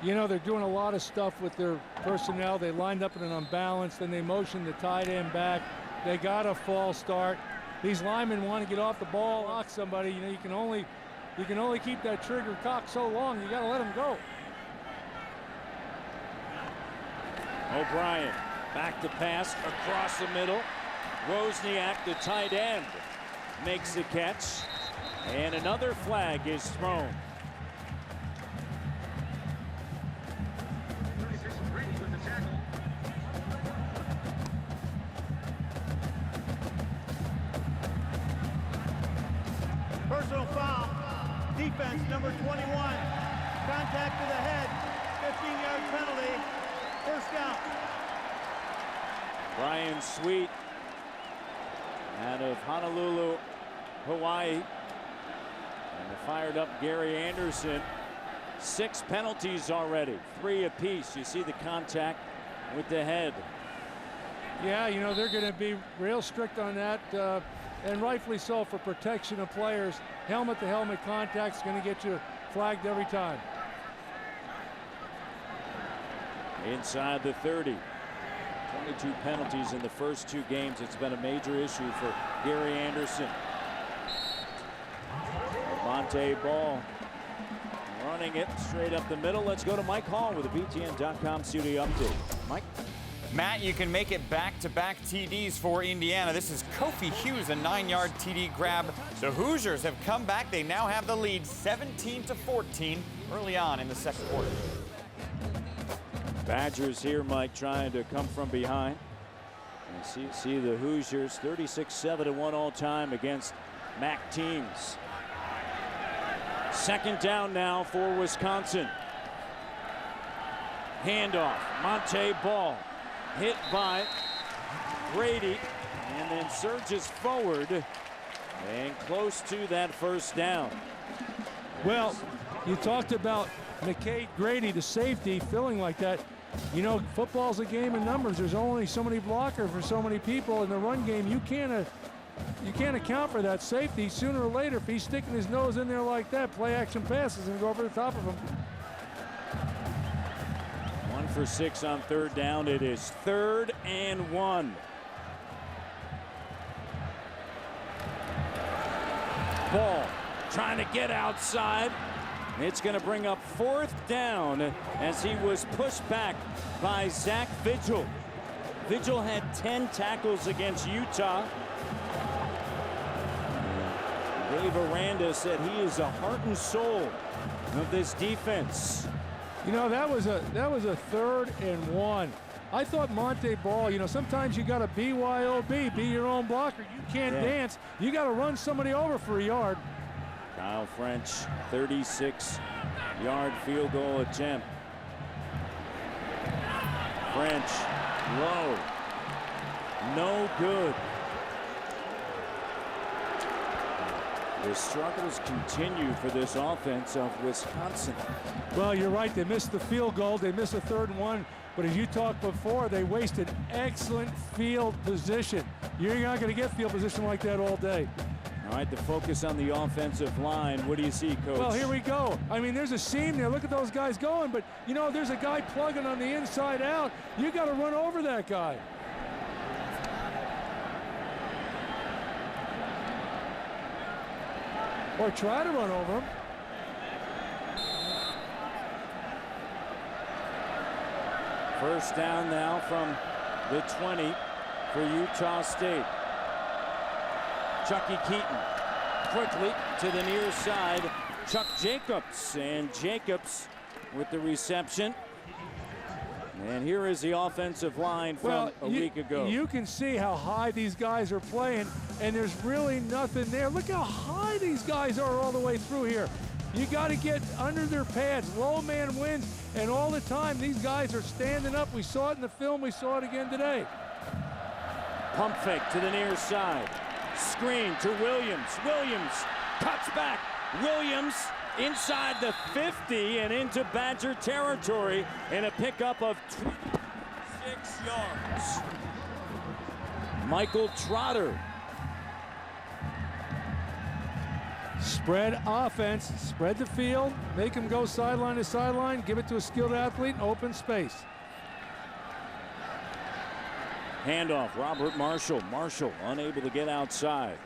You know, they're doing a lot of stuff with their personnel. They lined up in an unbalanced, then they motioned the tight end back. They got a false start. These linemen want to get off the ball, lock somebody. You know, you can only keep that trigger cocked so long. You got to let them go. O'Brien back to pass across the middle. Wozniak, the tight end, makes the catch, and another flag is thrown. Personal foul. Defense, number 21. Contact to the head. 15-yard penalty. 1st down. Brian Sweet out of Honolulu, Hawaii. And the fired up Gary Anderson. 6 penalties already, 3 apiece. You see the contact with the head. Yeah, you know, they're going to be real strict on that, and rightfully so, for protection of players. Helmet-to-helmet contact is going to get you flagged every time. Inside the 30. 22 penalties in the first 2 games. It's been a major issue for Gary Anderson. Monte Ball running it straight up the middle. Let's go to Mike Hall with a BTN.com studio update. Mike? Matt, you can make it back-to-back TDs for Indiana. This is Kofi Hughes, a 9-yard TD grab. The Hoosiers have come back. They now have the lead 17-14 early on in the second quarter. Badgers here, Mike, trying to come from behind. And see the Hoosiers 36-7-1 all time against MAC teams. Second down now for Wisconsin. Handoff, Monte Ball. Hit by Grady and then surges forward and close to that first down. Well, you talked about McKay Grady, the safety, feeling like that. You know, football's a game of numbers. There's only so many blockers for so many people. In the run game, you can't account for that safety. Sooner or later, if he's sticking his nose in there like that, play action passes and go over the top of him. 1 for 6 on third down. It is 3rd and 1. Ball trying to get outside. It's going to bring up 4th down as he was pushed back by Zach Vigil. Vigil had 10 tackles against Utah. Dave Aranda said he is the heart and soul of this defense. You know, that was a 3rd and 1. I thought Monte Ball, you know, sometimes you got to BYOB, be your own blocker. You can't dance. You got to run somebody over for a yard. Kyle French, 36-yard field goal attempt. French, low, no good. The struggles continue for this offense of Wisconsin. Well, you're right. They missed the field goal. They missed a 3rd and 1. But as you talked before, they wasted excellent field position. You're not going to get field position like that all day. All right, the focus on the offensive line. What do you see, Coach? Well, here we go. I mean, there's a seam there. Look at those guys going. But, you know, there's a guy plugging on the inside out. You got to run over that guy. Or try to run over him. First down now from the 20 for Utah State. Chucky Keaton quickly to the near side. Chuck Jacobs, and Jacobs with the reception. And here is the offensive line from a week ago. You can see how high these guys are playing, and there's really nothing there. Look how high these guys are all the way through here. You got to get under their pads. Low man wins, and all the time these guys are standing up. We saw it in the film. We saw it again today. Pump fake to the near side. Screen to Williams. Williams cuts back. Williams inside the 50 and into Badger territory in a pickup of 26 yards. Michael Trotter. Spread offense, spread the field, make him go sideline to sideline, give it to a skilled athlete in open space. Handoff, Robert Marshall. Marshall unable to get outside.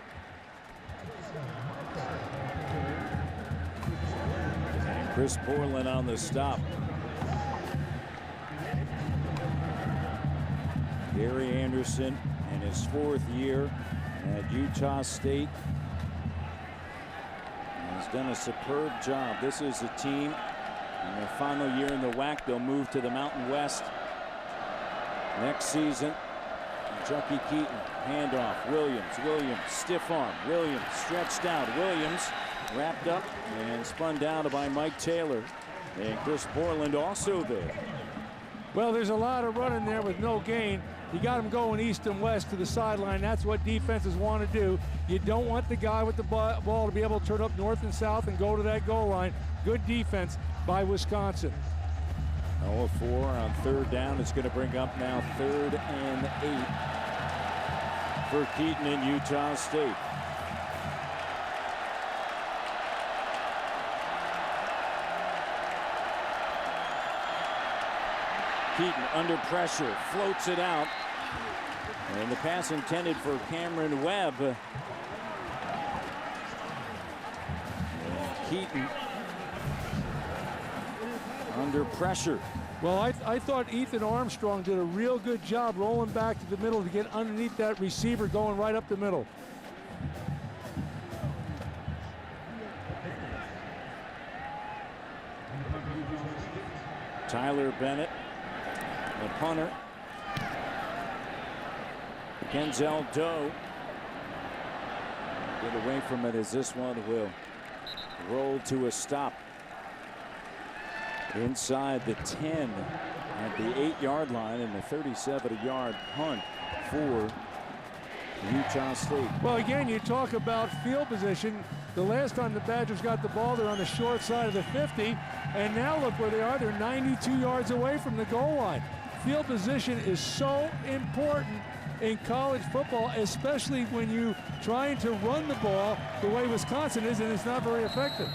And Chris Portland on the stop. Gary Anderson in his 4th year at Utah State has done a superb job. This is a team in their final year in the WAC. They'll move to the Mountain West next season. Chucky Keaton, handoff, Williams, stiff arm, Williams stretched out, Williams wrapped up and spun down by Mike Taylor. And Chris Portland also there. Well, there's a lot of running there with no gain. You got him going east and west to the sideline. That's what defenses want to do. You don't want the guy with the ball to be able to turn up north and south and go to that goal line. Good defense by Wisconsin. 0-4 on 3rd down. It's going to bring up now 3rd and 8 for Keaton in Utah State. Keaton under pressure, floats it out. And the pass intended for Cameron Webb. And Keaton under pressure. Well, I thought Ethan Armstrong did a real good job rolling back to the middle to get underneath that receiver going right up the middle. Tyler Bennett, the punter. Kenzel Doe. Get away from it as this one will roll to a stop. Inside the 10 at the 8-yard line, and the 37-yard punt for Utah State. Well, again, you talk about field position. The last time the Badgers got the ball, they're on the short side of the 50, and now look where they are. They're 92 yards away from the goal line. Field position is so important in college football, especially when you're trying to run the ball the way Wisconsin is, and it's not very effective.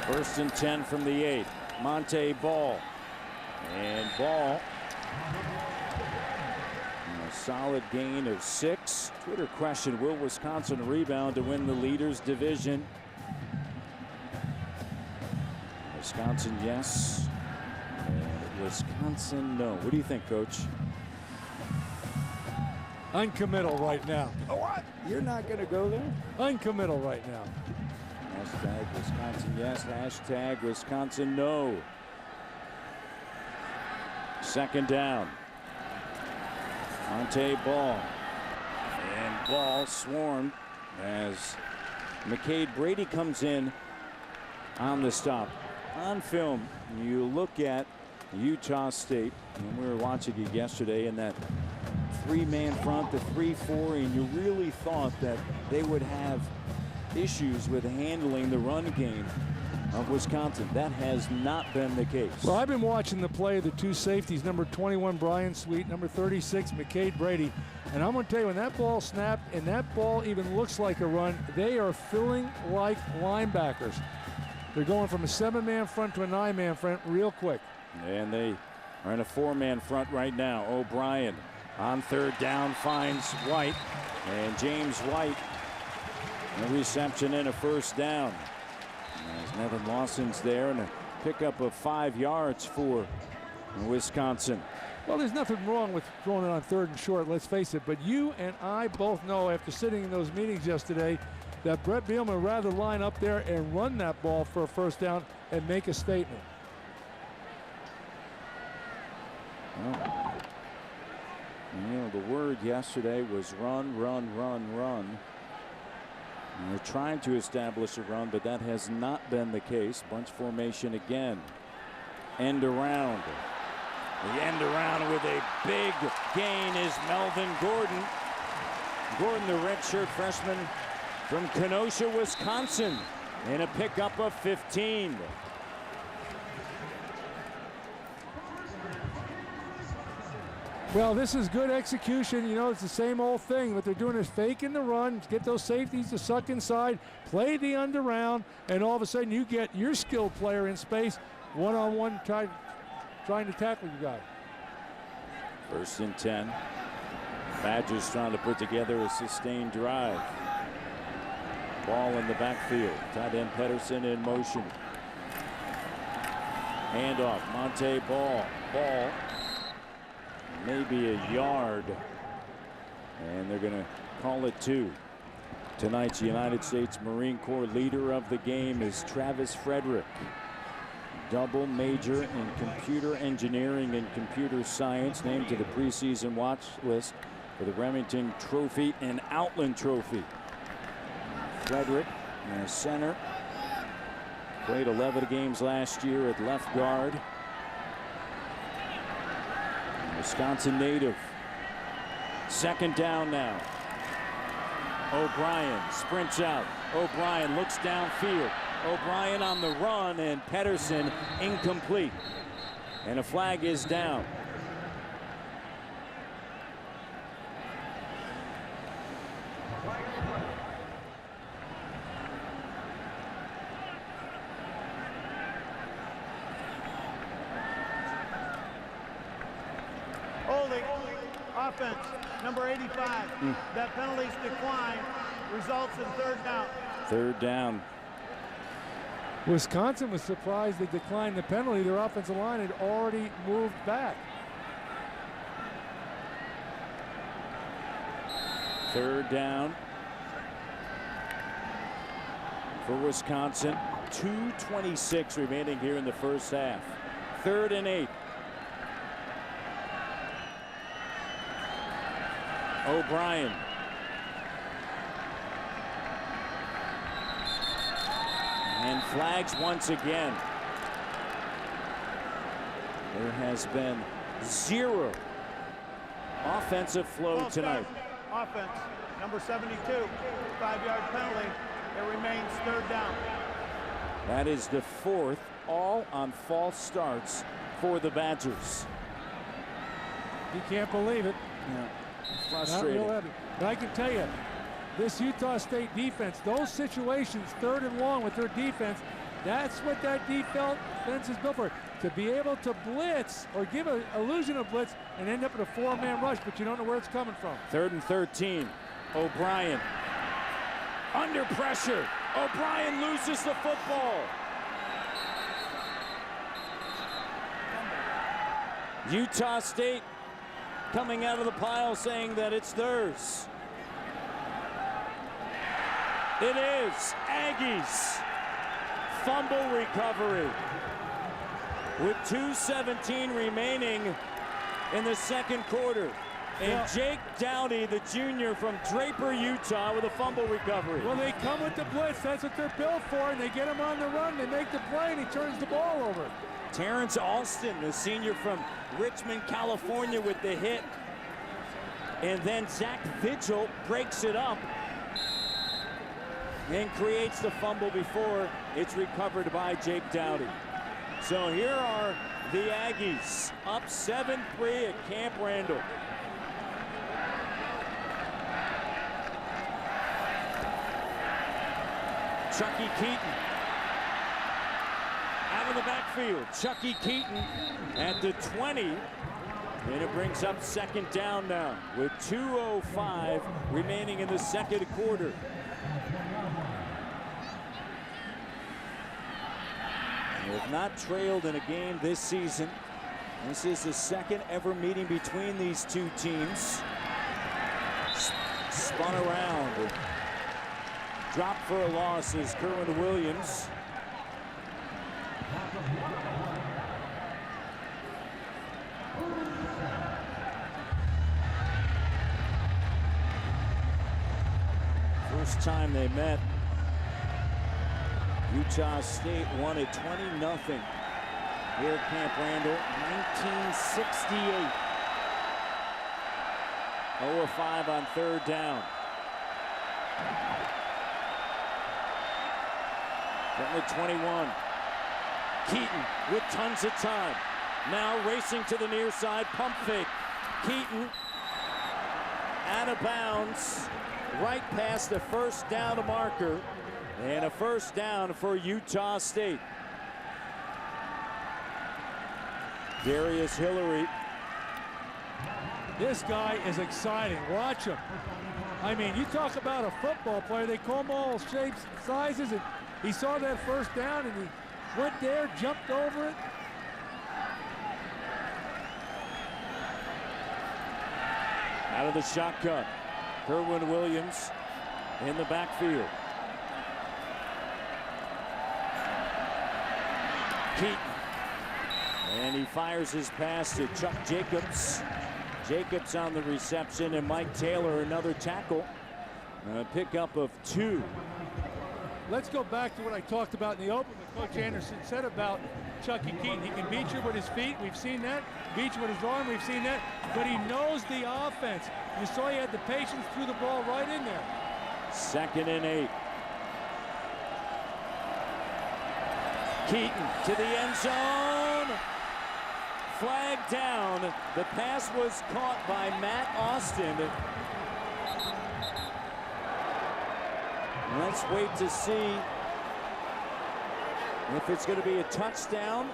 First and 10 from the 8. Monte Ball. And Ball. A solid gain of 6. Twitter question, will Wisconsin rebound to win the leaders division? Wisconsin, yes. And Wisconsin, no. What do you think, Coach? Uncommittal right now. What? You're not going to go there? Uncommittal right now. Hashtag Wisconsin yes, hashtag Wisconsin no. Second down. Monte Ball. And Ball swarmed as McCade Brady comes in on the stop. On film, you look at Utah State, and we were watching it yesterday in that 3-man front, the 3-4, and you really thought that they would have issues with handling the run game of Wisconsin. That has not been the case. Well, I've been watching the play of the two safeties, number 21 Brian Sweet, number 36 McCade Brady, and I'm going to tell you, when that ball snapped and that ball even looks like a run, they are feeling like linebackers. They're going from a 7-man front to a 9-man front real quick. And they are in a 4-man front right now. O'Brien on third down finds White, and James White, a reception and a first down. As Nevin Lawson's there, and a pickup of 5 yards for Wisconsin. Well, there's nothing wrong with throwing it on third and short, let's face it. But you and I both know, after sitting in those meetings yesterday, that Brett Bielema would rather line up there and run that ball for a first down and make a statement. Well, you know, the word yesterday was run, run, run, run. And they're trying to establish a run, but that has not been the case. Bunch formation again. End around. The end around with a big gain is Melvin Gordon. Gordon, the redshirt freshman from Kenosha, Wisconsin, in a pickup of 15. Well, this is good execution. You know, it's the same old thing. What they're doing is faking the run, get those safeties to suck inside, play the end around, and all of a sudden you get your skilled player in space, one-on-one trying to tackle you guy. First and 10. Badgers trying to put together a sustained drive. Ball in the backfield. Tight end Pedersen in motion. Handoff. Monte Ball. Ball. Maybe a yard. And they're going to call it 2. Tonight's United States Marine Corps leader of the game is Travis Frederick. Double major in computer engineering and computer science, named to the preseason watch list for the Remington Trophy and Outland Trophy. Frederick, center, played 11 games last year at left guard. Wisconsin native. Second down now. O'Brien sprints out. O'Brien looks downfield. O'Brien on the run, and Pedersen incomplete. And a flag is down. holding. Offense, number 85. That penalty's decline results in 3rd down. 3rd down. Wisconsin was surprised they declined the penalty. Their offensive line had already moved back. 3rd down for Wisconsin. 2:26 remaining here in the first half. 3rd and 8. O'Brien. And flags once again. There has been 0 offensive flow tonight. Offense, number 72, 5-yard penalty. It remains 3rd down. That is the 4th, all on false starts for the Badgers. You can't believe it. Yeah. Frustrating. But I can tell you, this Utah State defense, those situations, 3rd and long with their defense, that's what that defense is built for. To be able to blitz or give an illusion of blitz and end up in a 4-man rush, but you don't know where it's coming from. 3rd and 13. O'Brien under pressure. O'Brien loses the football. Utah State coming out of the pile saying that it's theirs. It is Aggies. Fumble recovery with 2:17 remaining in the 2nd quarter. And Jake Dowdy, the junior from Draper, Utah, with a fumble recovery. Well, they come with the blitz. That's what they're built for, and they get him on the run. They make the play, and he turns the ball over. Terrence Alston, the senior from Richmond, California, with the hit. And then Zach Vigil breaks it up and creates the fumble before it's recovered by Jake Dowdy. So here are the Aggies up 7-3 at Camp Randall. Chucky Keaton out of the backfield. Chucky Keaton at the 20. And it brings up 2nd down now with 2:05 remaining in the 2nd quarter. They have not trailed in a game this season. This is the 2nd ever meeting between these two teams. Spun around. Dropped for a loss is Kerwin Williams. First time they met, Utah State won it 20-0 here at Camp Randall, 1968. 0-5 on 3rd down. From the 21. Keaton with tons of time. Now racing to the near side, pump fake. Keaton out of bounds, right past the 1st down marker, and a 1st down for Utah State. Darius Hillary. This guy is exciting. Watch him. I mean, you talk about a football player. They call them all shapes, sizes, and he saw that 1st down and he went there, jumped over it. Out of the shotgun, Kerwin Williams in the backfield. Keaton. And he fires his pass to Chuck Jacobs. Jacobs on the reception, and Mike Taylor another tackle. A pickup of 2. Let's go back to what I talked about in the open with Coach Anderson said about Chucky Keaton. He can beat you with his feet. We've seen that. Beat you with his arm. We've seen that. But he knows the offense. You saw he had the patience, threw the ball right in there. 2nd and 8. Keaton to the end zone. Flag down. The pass was caught by Matt Austin. Let's wait to see if it's going to be a touchdown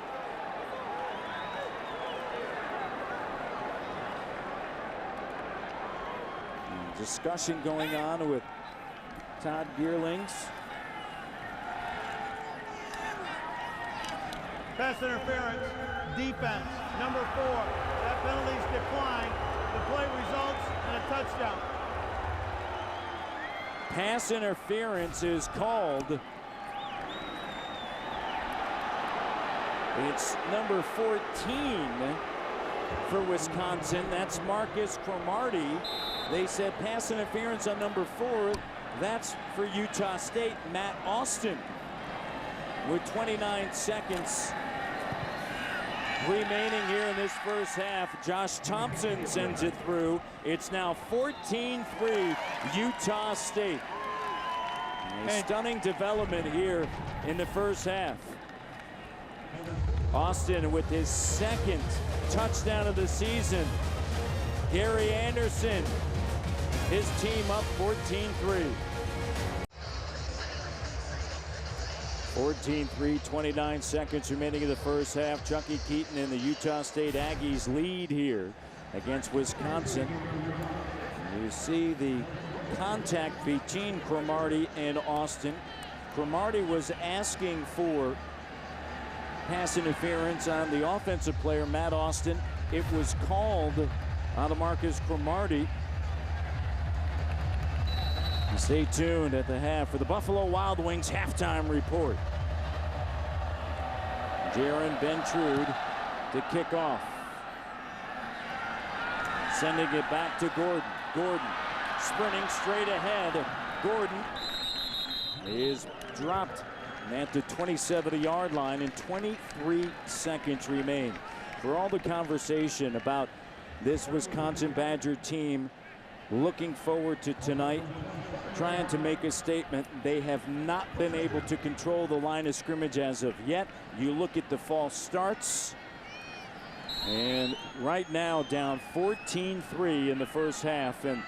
Discussion going on with Todd Gearlings. Pass interference, defense, number 4. That penalty's declined. The play results in a touchdown. Pass interference is called. It's number 14 for Wisconsin. That's Marcus Cromartie. They said pass interference on number 4. That's for Utah State, Matt Austin. With 29 seconds remaining here in this first half, Josh Thompson sends it through. It's now 14-3 Utah State. A stunning development here in the first half. Austin with his second touchdown of the season. Gary Anderson, his team up 14-3. 14-3, 29 seconds remaining in the first half. Chucky Keaton and the Utah State Aggies lead here against Wisconsin. You see the contact between Cromartie and Austin. Cromartie was asking for pass interference on the offensive player, Matt Austin. It was called on the Marcus Cromartie. Stay tuned at the half for the Buffalo Wild Wings halftime report. Jaron Bentrude to kick off. Sending it back to Gordon. Gordon sprinting straight ahead. Gordon is dropped at the 27-yard line and 23 seconds remain. For all the conversation about this Wisconsin Badger team looking forward to tonight, trying to make a statement, they have not been able to control the line of scrimmage as of yet. You look at the false starts, and right now down 14-3 in the first half, and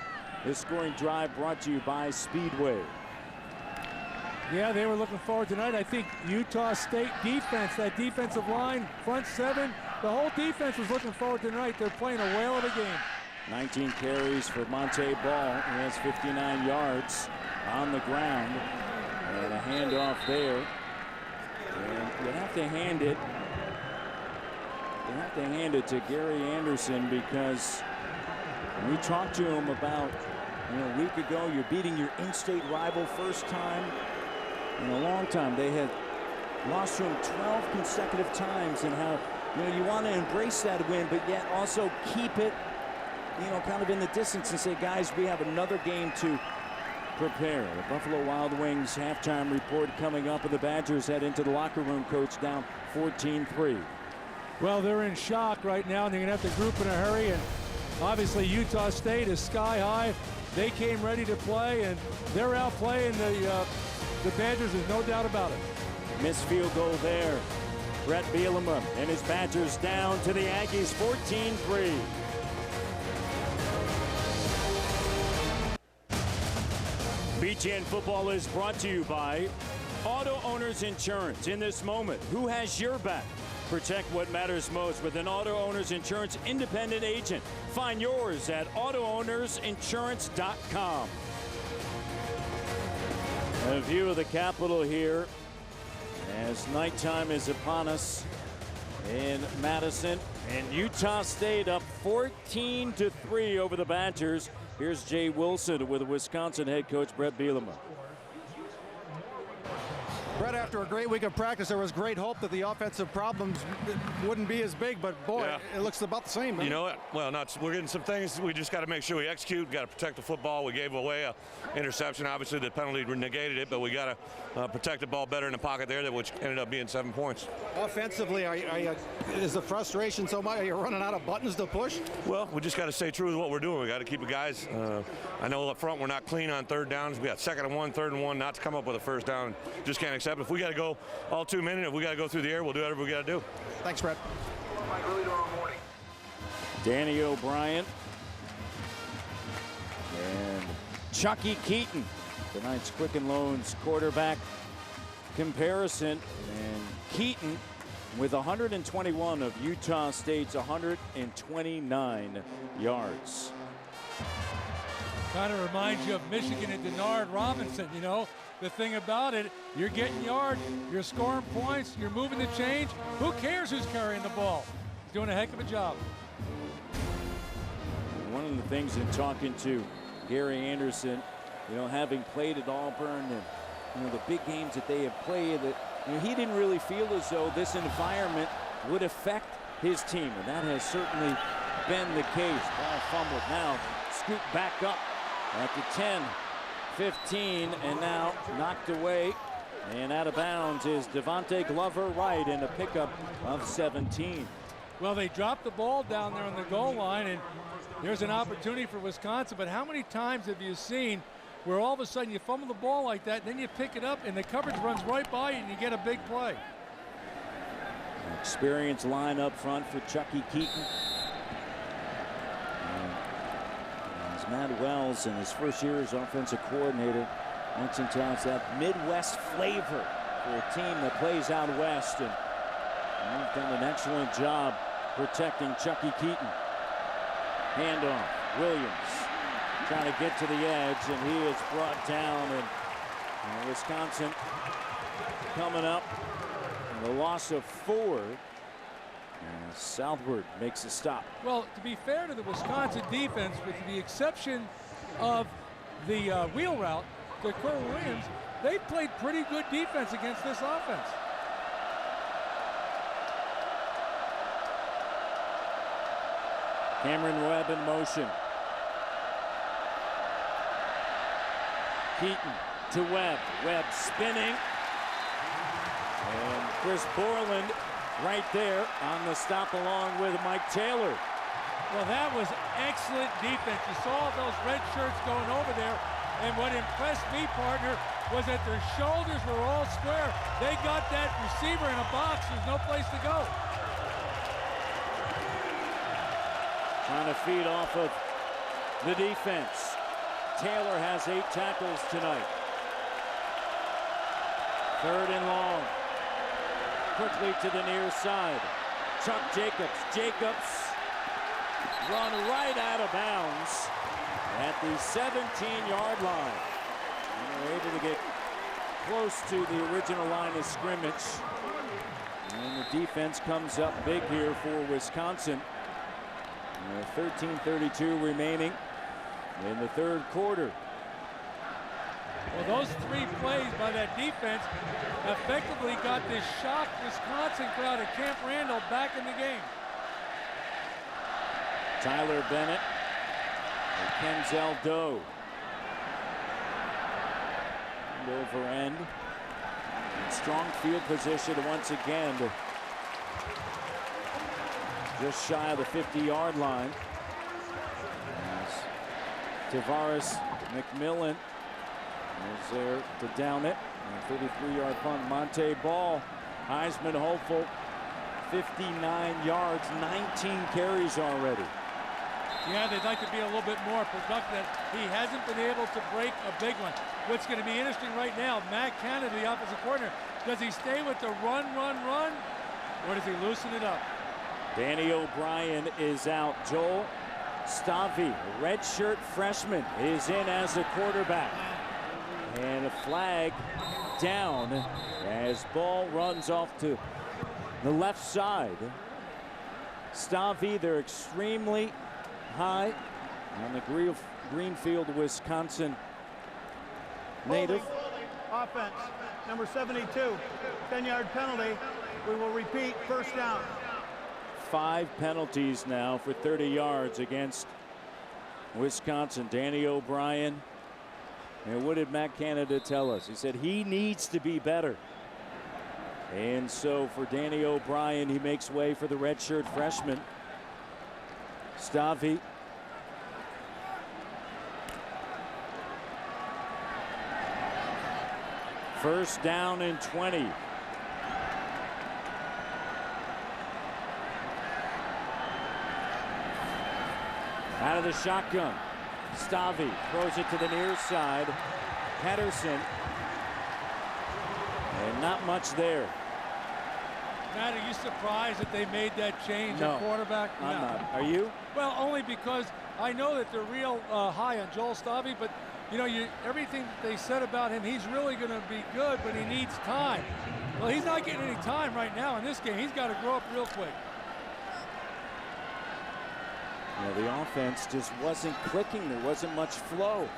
this scoring drive brought to you by Speedway. Yeah, they were looking forward tonight. I think Utah State defense, that defensive line, front seven, the whole defense was looking forward tonight. They're playing a whale of a game. 19 carries for Monte Ball. He has 59 yards on the ground. And a handoff there. And you have to hand it. You have to hand it to Gary Anderson, because we talked to him about, a week ago, you're beating your in-state rival first time in a long time. They had lost to him 12 consecutive times, and how, you want to embrace that win, but yet also keep it, kind of in the distance and say, guys, we have another game to prepare. The Buffalo Wild Wings halftime report coming up, and the Badgers head into the locker room, coach, down 14-3. Well, they're in shock right now, and they're going to have to group in a hurry, and obviously Utah State is sky high. They came ready to play, and they're out playing the Badgers, there's no doubt about it. Missed field goal there. Brett Bielema and his Badgers down to the Aggies 14-3. BTN Football is brought to you by Auto Owners Insurance. In this moment, who has your back? Protect what matters most with an Auto Owners Insurance independent agent. Find yours at AutoOwnersInsurance.com. A view of the Capitol here as nighttime is upon us in Madison, and Utah State up 14-3 over the Badgers. Here's Jay Wilson with Wisconsin head coach Brett Bielema. Brett, after a great week of practice, there was great hope that the offensive problems wouldn't be as big, but boy, it looks about the same. You know what? Well, we're getting some things. We just got to make sure we execute. Got to protect the football. We gave away a interception. Obviously, the penalty negated it, but we got to protect the ball better in the pocket there, which ended up being 7 points. Offensively, is the frustration so much? Are you running out of buttons to push? Well, we just got to stay true to what we're doing. We got to keep the guys. I know up front we're not clean on third downs. We got 2nd and 1, 3rd and 1, not to come up with a first down. Just can't accept it. If we got to go all 2 minutes, if we got to go through the air, we'll do whatever we got to do. Thanks, Brett. Danny O'Brien and Chucky Keaton, tonight's Quicken Loans quarterback comparison. And Keaton with 121 of Utah State's 129 yards. Kind of reminds you of Michigan and Denard Robinson, you know. The thing about it, you're getting yards, you're scoring points, you're moving the change. Who cares who's carrying the ball? He's doing a heck of a job. One of the things in talking to Gary Anderson, you know, having played at Auburn and, you know, the big games that they have played, that, you know, he didn't really feel as though this environment would affect his team, and that has certainly been the case. Ball fumbled now, scoop back up at the 10, 15, and now knocked away and out of bounds is Devontae Glover Wright in a pickup of 17. Well, they dropped the ball down there on the goal line, and there's an opportunity for Wisconsin, but how many times have you seen where all of a sudden you fumble the ball like that, and then you pick it up and the coverage runs right by you and you get a big play? An experienced line up front for Chucky Keaton. As Matt Wells in his first year as offensive coordinator mentioned to us that Midwest flavor for a team that plays out west, and you've done an excellent job protecting Chucky Keaton. Handoff, Williams trying to get to the edge, and he is brought down, and Wisconsin coming up, and a loss of 4. And Southward makes a stop. Well, to be fair to the Wisconsin defense, with the exception of the wheel route to Cole Williams, they played pretty good defense against this offense. Cameron Webb in motion. Keaton to Webb. Webb spinning. And Chris Borland right there on the stop along with Mike Taylor. Well, that was excellent defense. You saw those red shirts going over there, and what impressed me, partner, was that their shoulders were all square. They got that receiver in a box. There's no place to go. Trying to feed off of the defense. Taylor has 8 tackles tonight. 3rd and long. Quickly to the near side. Chuck Jacobs. Jacobs run right out of bounds at the 17-yard line. And they're able to get close to the original line of scrimmage. And the defense comes up big here for Wisconsin. 13:32 remaining in the 3rd quarter. Well, those 3 plays by that defense effectively got this shocked Wisconsin crowd at Camp Randall back in the game. Tyler Bennett and Kenzel Doe. End over end. And strong field position once again. Just shy of the 50-yard line. As Tavares McMillan is there to down it. 33-yard punt. Monte Ball, Heisman hopeful. 59 yards, 19 carries already. Yeah, they'd like to be a little bit more productive. He hasn't been able to break a big one. What's going to be interesting right now, Matt Canada, the offensive coordinator, does he stay with the run, or does he loosen it up? Danny O'Brien is out. Joel Stavi, redshirt freshman, is in as a quarterback. And a flag down as ball runs off to the left side. Stavi, they're extremely high on the Greenfield, Wisconsin native. Offense, number 72, 10-yard penalty. We will repeat, 1st down. 5 penalties now for 30 yards against Wisconsin. Danny O'Brien. And what did Matt Canada tell us? He said he needs to be better. And so for Danny O'Brien, he makes way for the redshirt freshman, Stavi. First down and 20. Out of the shotgun. Stavi throws it to the near side. Patterson. And not much there. Matt, are you surprised that they made that change at quarterback? I'm not. Are you? Well, only because I know that they're real high on Joel Stavy, but you know, everything they said about him, he's really going to be good, but he needs time. Well, he's not getting any time right now in this game. He's got to grow up real quick. Yeah, the offense just wasn't clicking. There wasn't much flow.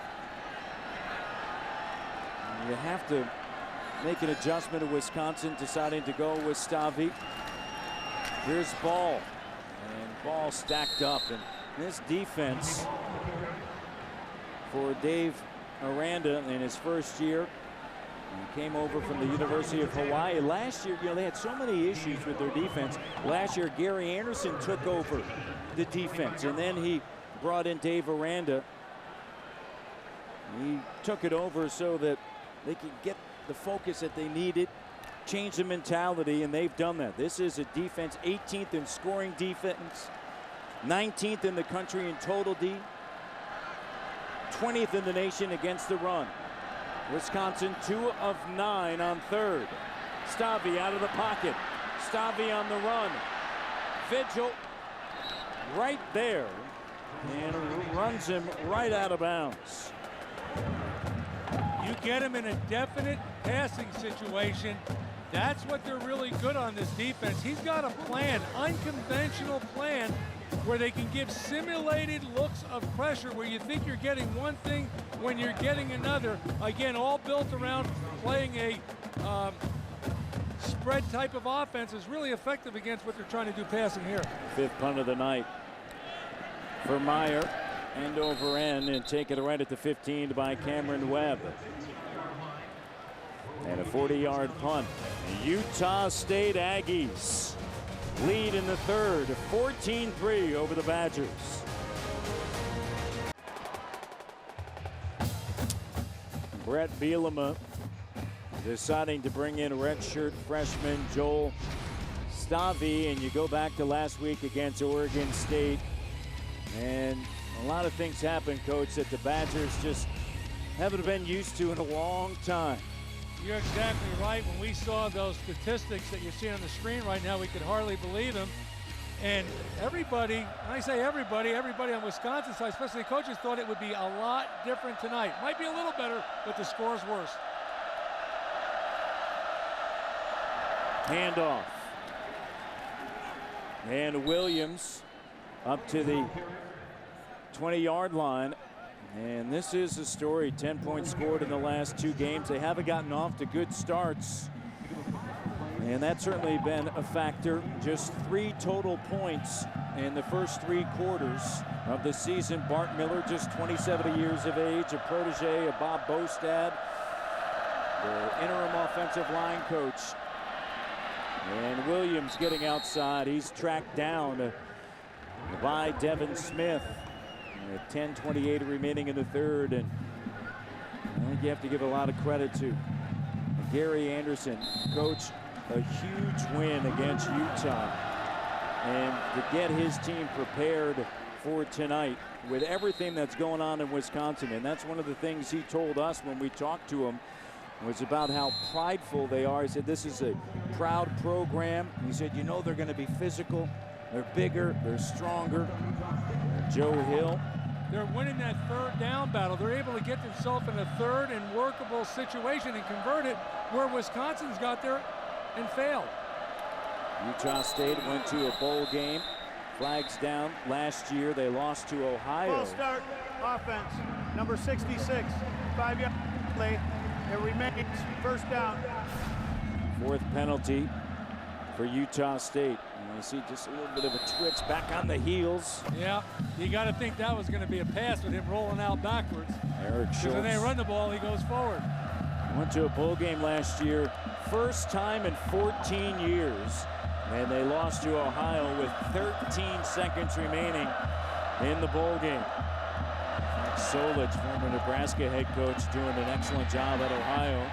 And you have to make an adjustment of Wisconsin deciding to go with Stavy. Here's Ball. And Ball stacked up. And this defense for Dave Aranda in his first year. He came over from the University of Hawaii. Last year, you know, they had so many issues with their defense. Last year, Gary Anderson took over the defense, and then he brought in Dave Aranda. He took it over so that they could get the focus that they needed, change the mentality, and they've done that. This is a defense 18th in scoring defense, 19th in the country in total D, 20th in the nation against the run. Wisconsin 2 of 9 on third. Stavy out of the pocket. Stavy on the run. Vigil right there and runs him right out of bounds. You get him in a definite passing situation. That's what they're really good on this defense. He's got a plan, unconventional plan, where they can give simulated looks of pressure where you think you're getting one thing when you're getting another. Again, all built around playing a spread type of offense is really effective against what they're trying to do passing here. Fifth punt of the night for Meyer. End over end and take it right at the 15 by Cameron Webb. And a 40-yard punt. Utah State Aggies lead in the third, 14-3 over the Badgers. Brett Bielema deciding to bring in redshirt freshman Joel Stavy, and you go back to last week against Oregon State, and a lot of things happened, Coach, that the Badgers just haven't been used to in a long time. You're exactly right. When we saw those statistics that you see on the screen right now, we could hardly believe them. And everybody, and I say everybody on Wisconsin's side, especially coaches, thought it would be a lot different tonight. Might be a little better, but the score's worse. Handoff. And Williams up to the 20-yard line. And this is a story. 10 points scored in the last 2 games. They haven't gotten off to good starts, and that's certainly been a factor. Just 3 total points in the first 3 quarters of the season. Bart Miller, just 27 years of age, a protege of Bob Bostad, the interim offensive line coach. And Williams getting outside. He's tracked down by Devin Smith. 10:28 remaining in the third, and I think you have to give a lot of credit to Gary Anderson. Coach, a huge win against Utah, and to get his team prepared for tonight with everything that's going on in Wisconsin. And that's one of the things he told us when we talked to him, was about how prideful they are. He said this is a proud program. He said, you know, they're going to be physical, they're bigger, they're stronger. Joe Hill. They're winning that third down battle. They're able to get themselves in a third and workable situation and convert it, where Wisconsin's got there and failed. Utah State went to a bowl game. Flags down last year. They lost to Ohio. Ball start, offense, number 66, 5-yard play. It remains first down. 4th penalty for Utah State. And you see just a little bit of a twitch back on the heels. Yeah, you got to think that was going to be a pass with him rolling out backwards. Eric Schultz. When they run the ball, he goes forward. Went to a bowl game last year, first time in 14 years, and they lost to Ohio with 13 seconds remaining in the bowl game. Solich, former Nebraska head coach, doing an excellent job at Ohio.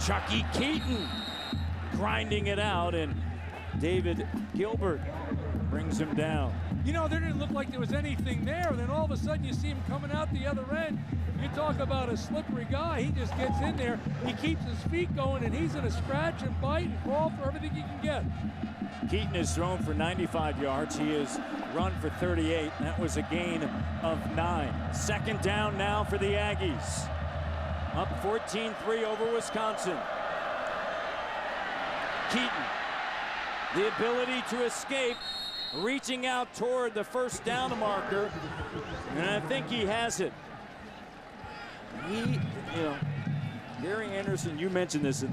Chucky Keaton grinding it out, and David Gilbert brings him down. You know, there didn't look like there was anything there. And then all of a sudden you see him coming out the other end. You talk about a slippery guy. He just gets in there. He keeps his feet going, and he's going to scratch and bite and crawl for everything he can get. Keaton has thrown for 95 yards. He has run for 38. That was a gain of 9. Second down now for the Aggies. Up 14-3 over Wisconsin. Keaton, the ability to escape, reaching out toward the first down marker, and I think he has it. Gary Anderson, you mentioned this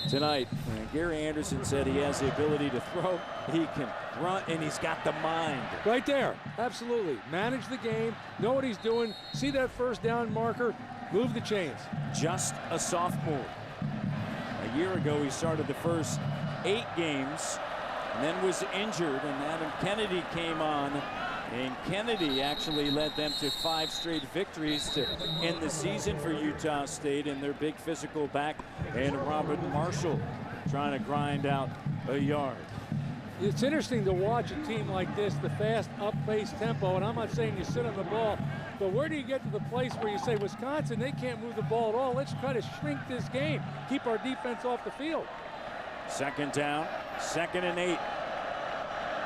tonight. Gary Anderson said he has the ability to throw, he can run, and he's got the mind. Right there, absolutely. Manage the game, know what he's doing, see that first down marker, move the chains. Just a sophomore. A year ago, he started the first 8 games and then was injured, and Adam Kennedy came on, and Kennedy actually led them to 5 straight victories to end the season for Utah State, and their big physical back, and Robert Marshall trying to grind out a yard. It's interesting to watch a team like this, the fast up-pace tempo, and I'm not saying you sit on the ball, but where do you get to the place where you say, Wisconsin, they can't move the ball at all. Let's try to shrink this game, keep our defense off the field. Second down, 2nd and 8.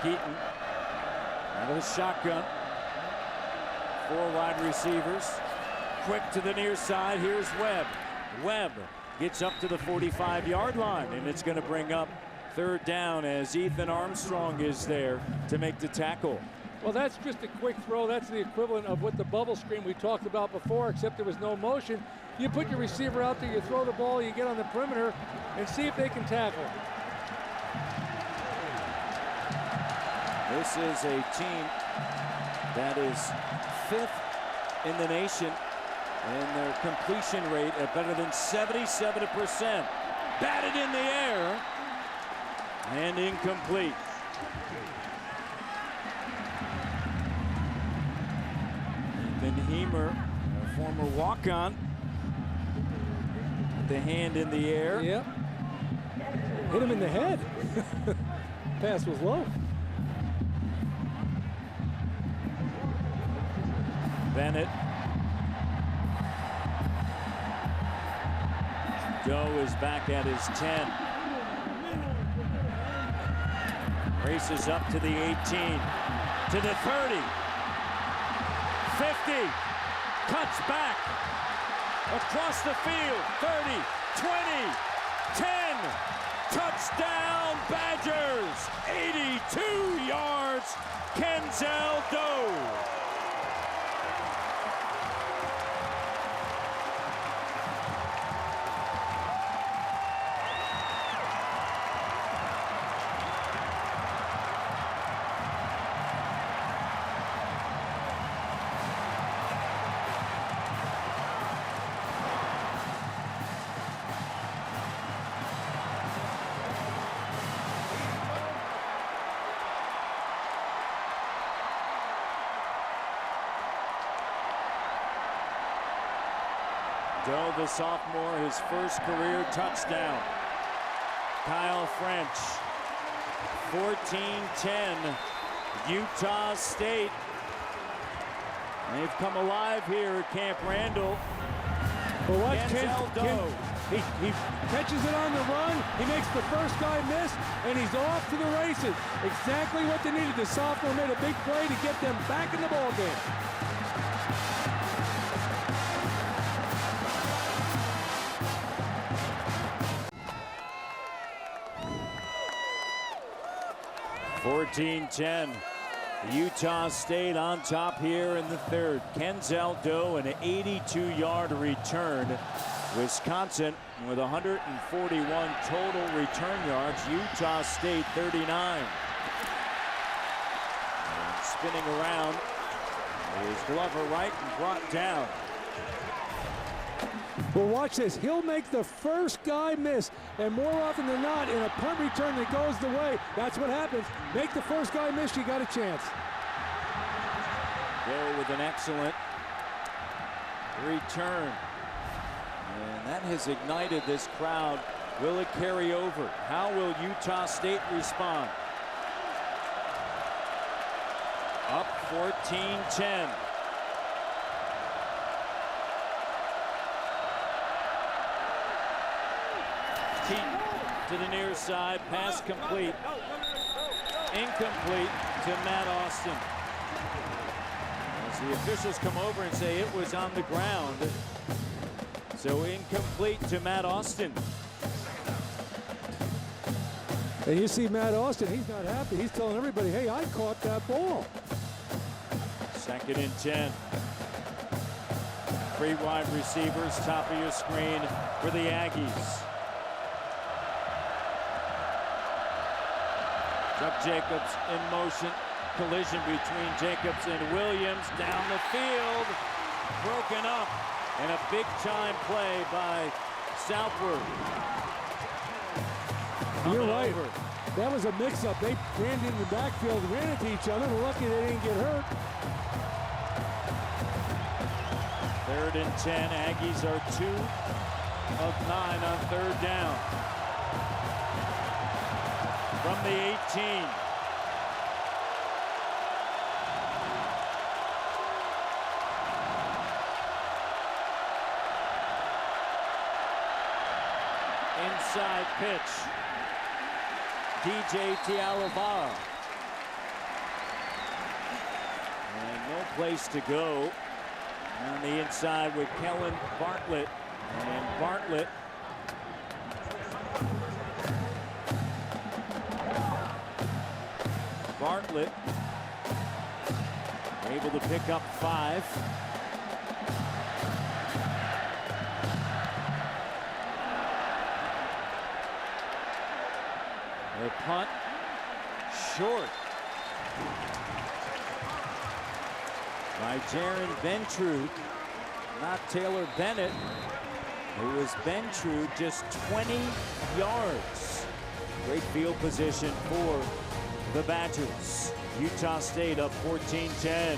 Keaton out of the shotgun. 4 wide receivers. Quick to the near side. Here's Webb. Webb gets up to the 45-yard line, and it's going to bring up 3rd down as Ethan Armstrong is there to make the tackle. Well, that's just a quick throw. That's the equivalent of what the bubble screen we talked about before, except there was no motion. You put your receiver out there, you throw the ball, you get on the perimeter, and see if they can tackle. This is a team that is 5th in the nation in their completion rate at better than 77%. Batted in the air and incomplete. Ethan Hemer, a former walk-on, the hand in the air. Yep. Hit him in the head. Pass was low. Bennett. Doe is back at his 10. Races up to the 18, to the 30, 50, cuts back, across the field, 30, 20, 10, touchdown Badgers, 82 yards, Kenzel Doe. Doe, the sophomore, his first career touchdown. Kyle French, 14-10, Utah State. They've come alive here at Camp Randall. Well, watch Kenzel Doe. He catches it on the run, he makes the first guy miss, and he's off to the races. Exactly what they needed. The sophomore made a big play to get them back in the ball game. (14-10). Utah State on top here in the 3rd. Kenzel Doe, an 82-yard return. Wisconsin with 141 total return yards. Utah State 39. And spinning around is Glover right and brought down. Well, watch this. He'll make the first guy miss, and more often than not, in a punt return that goes the way, that's what happens. Make the first guy miss, you got a chance. Doe with an excellent return. And that has ignited this crowd. Will it carry over? How will Utah State respond? 14-10. Keaton to the near side, pass complete. Incomplete to Matt Austin. As the officials come over and say it was on the ground. So incomplete to Matt Austin. And you see Matt Austin, he's not happy. He's telling everybody, hey, I caught that ball. 2nd and 10. 3 wide receivers, top of your screen for the Aggies. Chuck Jacobs in motion. Collision between Jacobs and Williams down the field. Broken up. And a big-time play by Southward. You're right. That was a mix-up. They ran in the backfield, ran into each other. We're lucky they didn't get hurt. 3rd and 10. Aggies are 2 of 9 on 3rd down. From the 18. Inside pitch. DJ Tialavara. And no place to go. On the inside with Kellen Bartlett. And Bartlett able to pick up 5. The punt short by Jaron Bentrude, not Taylor Bennett. It was Bentrude, just 20 yards. Great field position for the Badgers. Utah State up 14-10.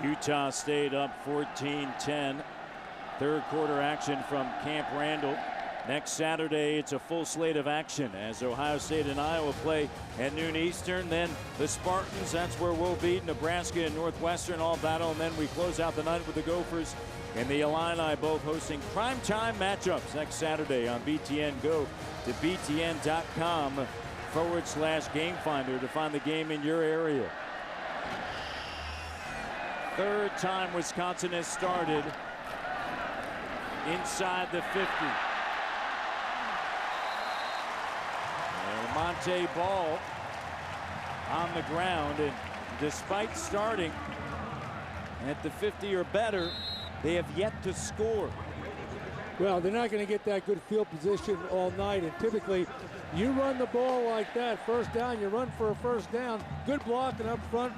Utah State up 14-10. 3rd quarter action from Camp Randall. Next Saturday, it's a full slate of action as Ohio State and Iowa play at noon Eastern. Then the Spartans, that's where we'll be. Nebraska and Northwestern all battle. And then we close out the night with the Gophers and the Illini, both hosting primetime matchups next Saturday on BTN. Go to btn.com/gamefinder to find the game in your area. 3rd time Wisconsin has started inside the 50. And Monte Ball on the ground, and despite starting at the 50 or better, they have yet to score. Well, they're not going to get that good field position all night, and typically you run the ball like that, 1st down, you run for a 1st down, good blocking up front,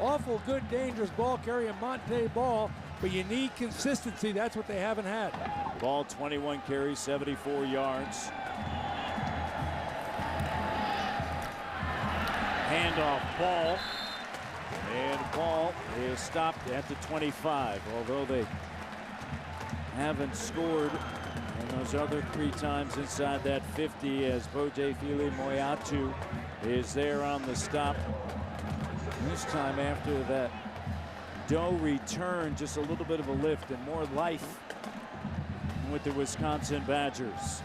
awful good dangerous ball carrying Monte Ball, but you need consistency. That's what they haven't had. Ball 21 carries, 74 yards. Handoff, Ball. And Ball is stopped at the 25, although they haven't scored in those other 3 times inside that 50, as Boje Fili Moyatu is there on the stop. This time after that Doe return, just a little bit of a lift and more life with the Wisconsin Badgers.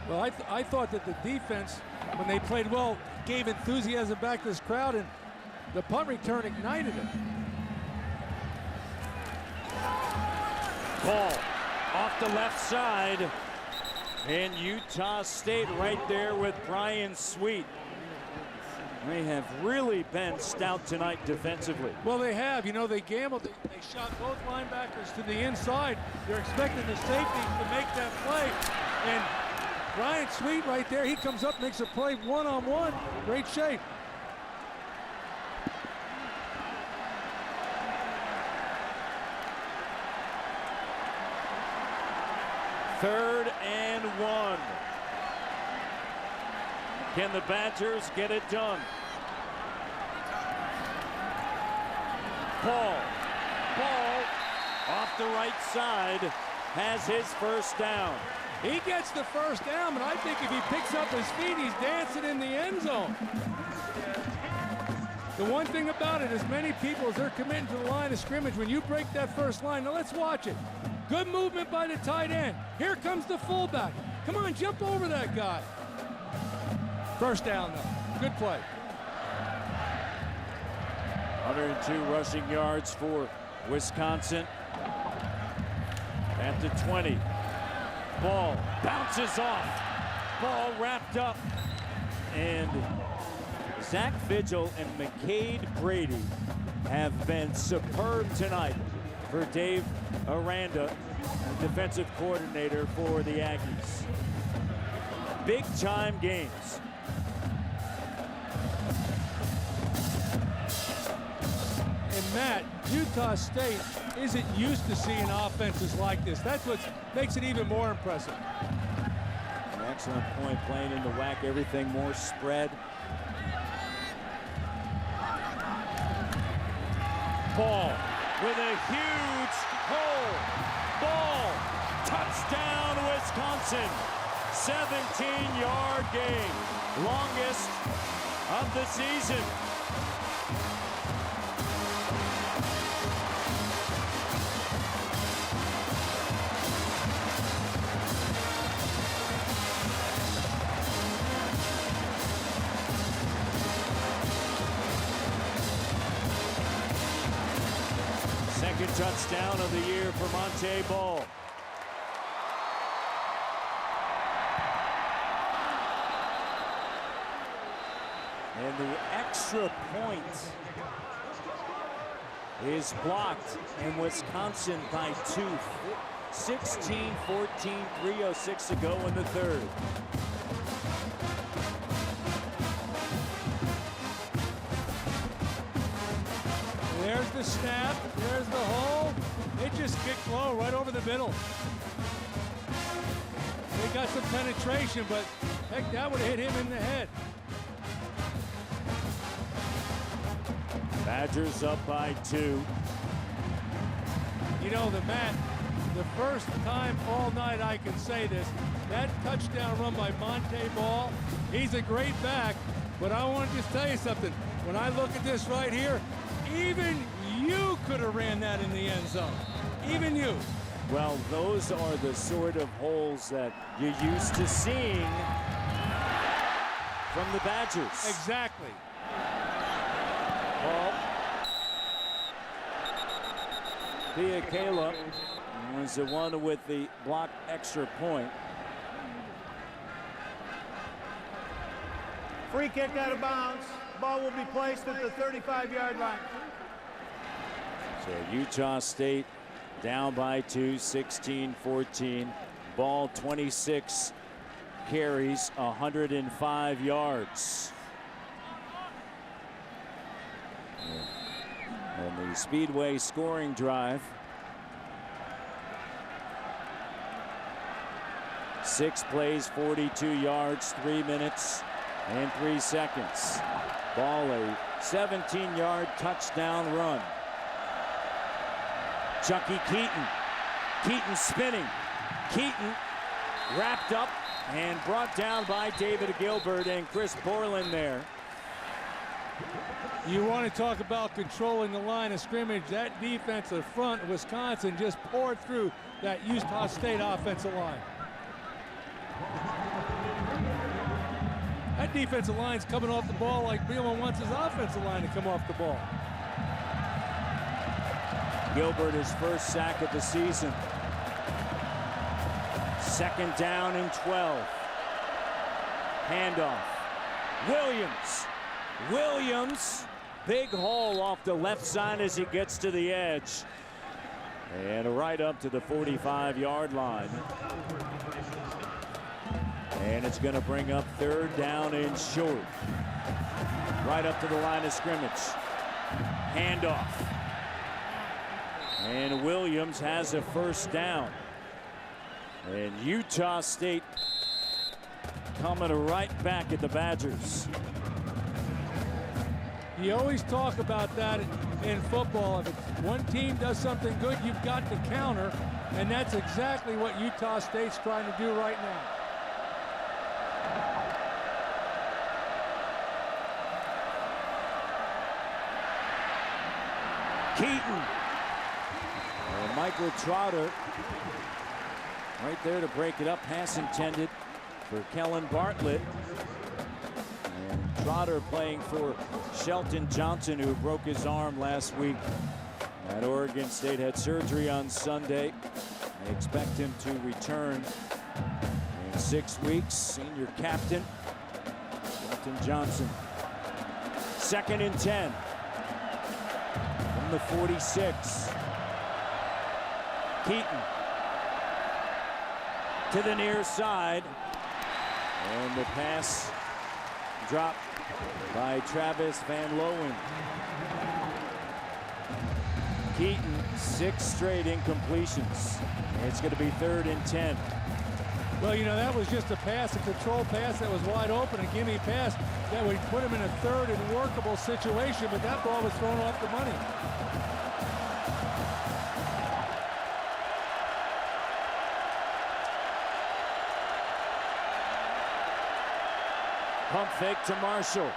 Well, I thought that the defense, when they played well, gave enthusiasm back to this crowd, and the punt return ignited it. Ball off the left side, and Utah State right there with Brian Sweet. They have really been stout tonight defensively. Well, they have. You know, they gambled. They shot both linebackers to the inside. They're expecting the safety to make that play. And Brian Sweet right there, he comes up, makes a play one-on-one. Great shape. Third and 1. Can the Badgers get it done? Ball off the right side has his 1st down. He gets the first down, but I think if he picks up his feet, he's dancing in the end zone. The one thing about it, as many people as they're committing to the line of scrimmage, when you break that first line, now let's watch it. Good movement by the tight end. Here comes the fullback. Come on, jump over that guy. First down, though. Good play. 102 rushing yards for Wisconsin. At the 20. Ball bounces off. Ball wrapped up. And Zach Vigil and McCade Brady have been superb tonight for Dave Aranda, defensive coordinator for the Aggies. Big time games. And Matt, Utah State isn't used to seeing offenses like this. That's what makes it even more impressive. An excellent point, playing in the WAC, everything more spread. Ball with a huge hole. Ball, touchdown Wisconsin. 17-yard gain, longest of the season. Second touchdown of the year for Monte Ball. And the extra point is blocked, and Wisconsin by 2. 16-14, 3:06 to go in the third. There's the snap, there's the hole. It just kicked low right over the middle. They got some penetration, but heck, that would have hit him in the head. Badgers up by 2. You know, the first time all night I can say this, that touchdown run by Monte Ball, he's a great back, but I want to just tell you something. When I look at this right here, even you could have ran that in the end zone. Even you. Well, those are the sort of holes that you're used to seeing from the Badgers. Exactly. Ball. Caleb was the one with the blocked extra point. Free kick out of bounds. Ball will be placed at the 35-yard line. So Utah State down by 2, 16-14. Ball 26 carries, 105 yards. And the Speedway scoring drive. 6 plays, 42 yards, 3 minutes and 3 seconds. Ball a 17-yard touchdown run. Chucky Keaton. Keaton spinning. Keaton wrapped up and brought down by David Gilbert and Chris Borland there. You want to talk about controlling the line of scrimmage. That defensive front of Wisconsin just poured through that Utah State offensive line. That defensive line's coming off the ball like Bielema wants his offensive line to come off the ball. Gilbert, his first sack of the season. Second down and 12. Handoff. Williams. Big hole off the left side as he gets to the edge. And right up to the 45-yard line. And it's going to bring up third down and short. Right up to the line of scrimmage. Handoff. And Williams has a first down. And Utah State coming right back at the Badgers. You always talk about that in football. If one team does something good, you've got to counter. And that's exactly what Utah State's trying to do right now. Keaton. And Michael Trotter right there to break it up. Pass intended for Kellen Bartlett. And Trotter playing for Shelton Johnson, who broke his arm last week at Oregon State. Had surgery on Sunday. They expect him to return in 6 weeks. Senior captain Shelton Johnson. 2nd and 10 from the 46. Keaton to the near side, and the pass dropped by Travis Van Lowen. Keaton, 6 straight incompletions. It's going to be 3rd and 10. Well, you know, that was just a pass, a control pass that was wide open, a gimme pass that would put him in a 3rd and workable situation, but that ball was thrown off the money. Pump fake to Marshall.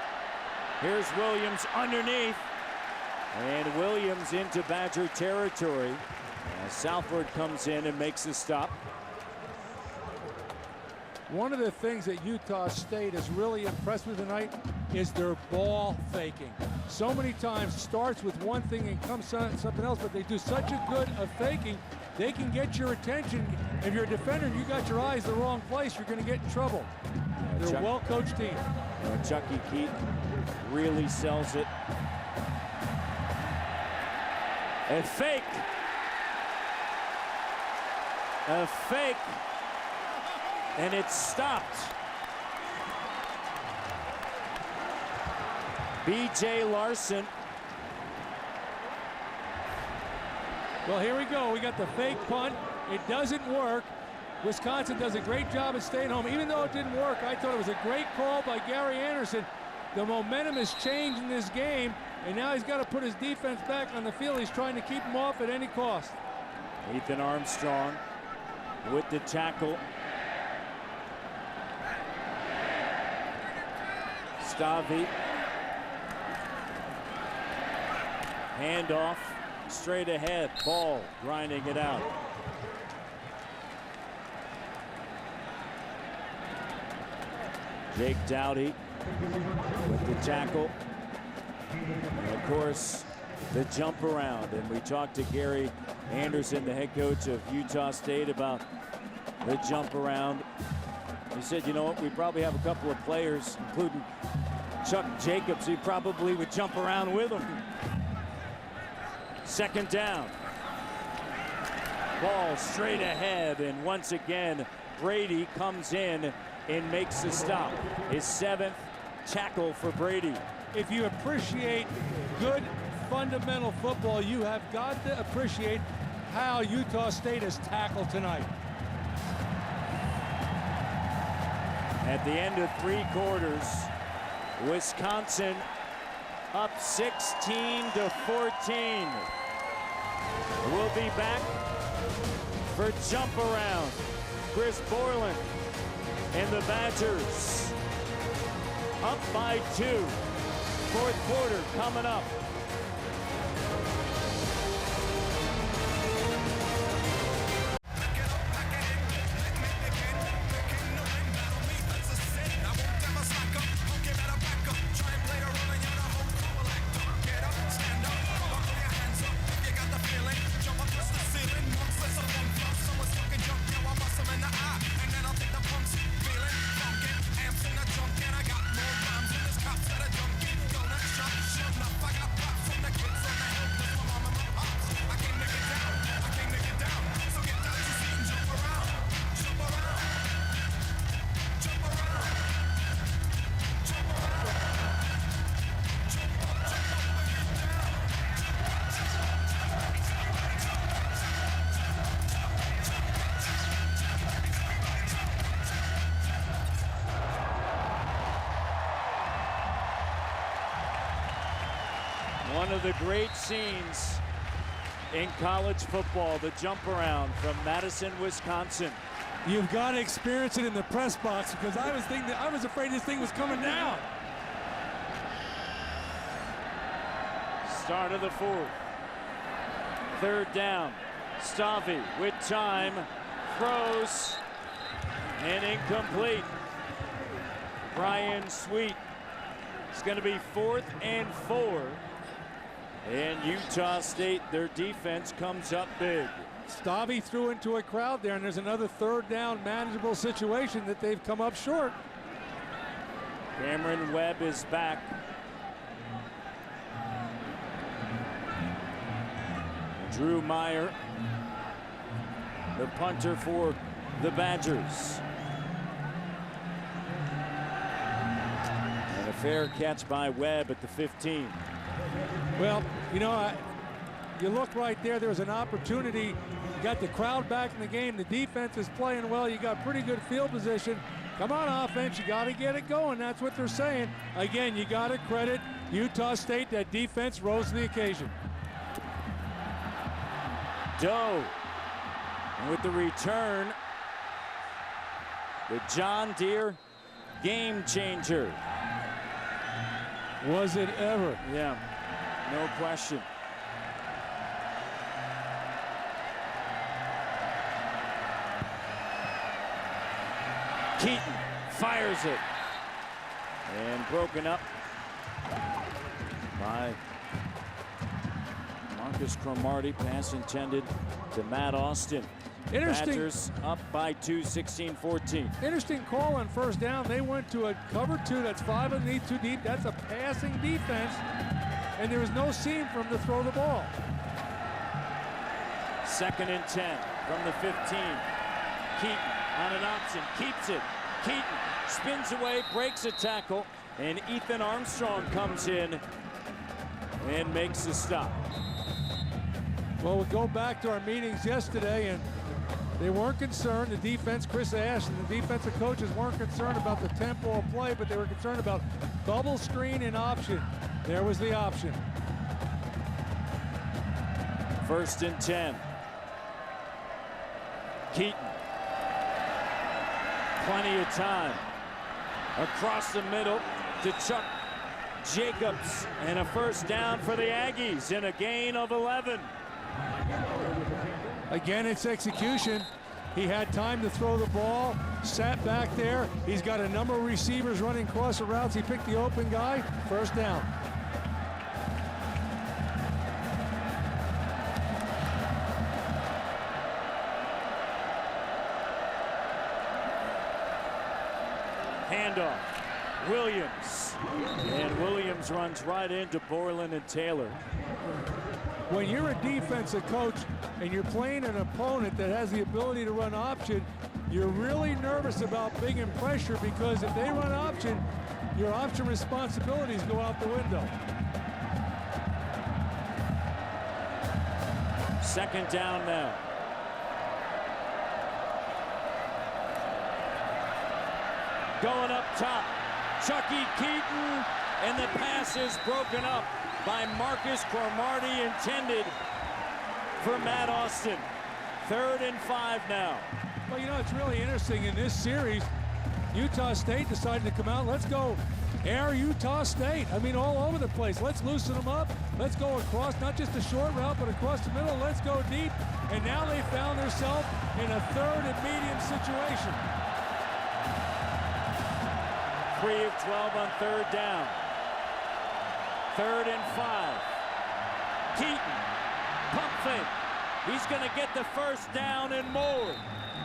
Here's Williams underneath. And Williams into Badger territory. Southward comes in and makes the stop. One of the things that Utah State is really impressed with tonight is their ball faking. So many times starts with one thing and comes something else, but they do such a good of faking, they can get your attention. If you're a defender and you got your eyes the wrong place, you're going to get in trouble. They're a well-coached team. Chucky Keaton really sells it. A fake. A fake. And it's stopped. B.J. Larson. Well, here we go. We got the fake punt. It doesn't work. Wisconsin does a great job at staying home. Even though it didn't work, I thought it was a great call by Gary Anderson. The momentum has changed in this game, and now he's got to put his defense back on the field. He's trying to keep them off at any cost. Ethan Armstrong with the tackle. Stavi. Handoff straight ahead. Ball grinding it out. Jake Dowdy with the tackle. And of course, the jump around. And we talked to Gary Anderson, the head coach of Utah State, about the jump around. He said, you know what, we probably have a couple of players, including Chuck Jacobs, who probably would jump around with him. 2nd down. Ball straight ahead, and once again, Brady comes in and makes the stop. His 7th tackle for Brady. If you appreciate good fundamental football, you have got to appreciate how Utah State has tackled tonight. At the end of 3 quarters, Wisconsin up 16-14. We'll be back for jump around. Chris Borland and the Badgers up by 2. 4th quarter coming up. One of the great scenes in college football, the jump around from Madison, Wisconsin. You've got to experience it in the press box, because I was afraid this thing was coming down. Start of the fourth. Third down. Stavi with time. Throws. And incomplete. Ryan Sweet. It's going to be 4th and 4. And Utah State, their defense comes up big. Stavi threw into a crowd there, and there's another third down manageable situation that they've come up short. Cameron Webb is back. Drew Meyer, the punter for the Badgers. And a fair catch by Webb at the 15. Well, you know, you look right there, there's an opportunity. You got the crowd back in the game. The defense is playing well. You got pretty good field position. Come on, offense, you got to get it going. That's what they're saying. Again, you got to credit Utah State. That defense rose to the occasion. Doe. And with the return, the John Deere game changer. Was it ever? Yeah, no question. Keaton fires it. And broken up by Marcus Cromartie. Pass intended to Matt Austin. Interesting. Badgers up by 2, 16-14. Interesting call on first down. They went to a cover 2 that's 5 underneath, 2 deep. That's a passing defense, and there was no seam for him to throw the ball. 2nd and 10 from the 15. Keaton on an option, keeps it. Keaton spins away, breaks a tackle, and Ethan Armstrong comes in and makes the stop. Well, we'll go back to our meetings yesterday, and they weren't concerned. The defense, Chris Ash and the defensive coaches weren't concerned about the tempo of play, but they were concerned about bubble screen and option. There was the option. 1st and 10. Keaton. Plenty of time. Across the middle to Chuck Jacobs. And a first down for the Aggies and a gain of 11. Again, it's execution. He had time to throw the ball, sat back there. He's got a number of receivers running across the routes. He picked the open guy. First down. Handoff. Williams. And Williams runs right into Borland and Taylor. When you're a defensive coach and you're playing an opponent that has the ability to run option, you're really nervous about big and pressure, because if they run option, your option responsibilities go out the window. 2nd down now. Going up top, Chucky Keaton, and the pass is broken up by Marcus Cromartie, intended for Matt Austin. 3rd and 5 now. Well, you know, it's really interesting in this series. Utah State decided to come out. Let's go air Utah State. I mean, all over the place. Let's loosen them up. Let's go across, not just a short route, but across the middle. Let's go deep. And now they found themselves in a 3rd and medium situation. 3 of 12 on 3rd down. 3rd and 5. Keaton, pump fake. He's going to get the first down and more.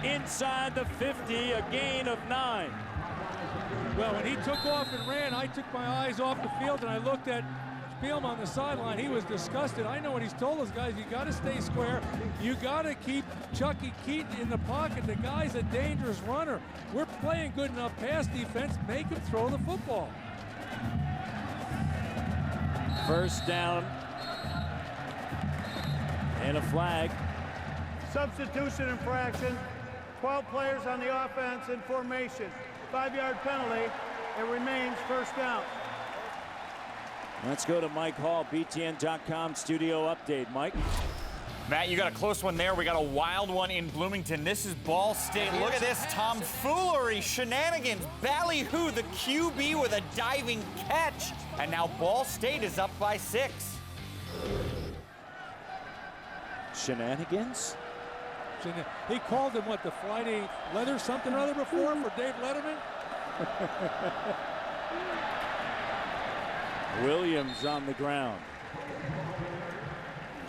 Inside the 50, a gain of 9. Well, when he took off and ran, I took my eyes off the field and I looked at Spielman on the sideline. He was disgusted. I know what he's told us guys. You got to stay square. You got to keep Chucky Keaton in the pocket. The guy's a dangerous runner. We're playing good enough pass defense. Make him throw the football. First down. And a flag. Substitution infraction. 12 players on the offense in formation. 5-yard penalty. It remains first down. Let's go to Mike Hall, BTN.com studio update. Mike. Matt, you got a close one there. We got a wild one in Bloomington. This is Ball State. Look at this tomfoolery, shenanigans, ballyhoo, the QB with a diving catch. And now Ball State is up by 6. Shenanigans? He called him, what, the Friday leather something or other before for Dave Letterman? Williams on the ground.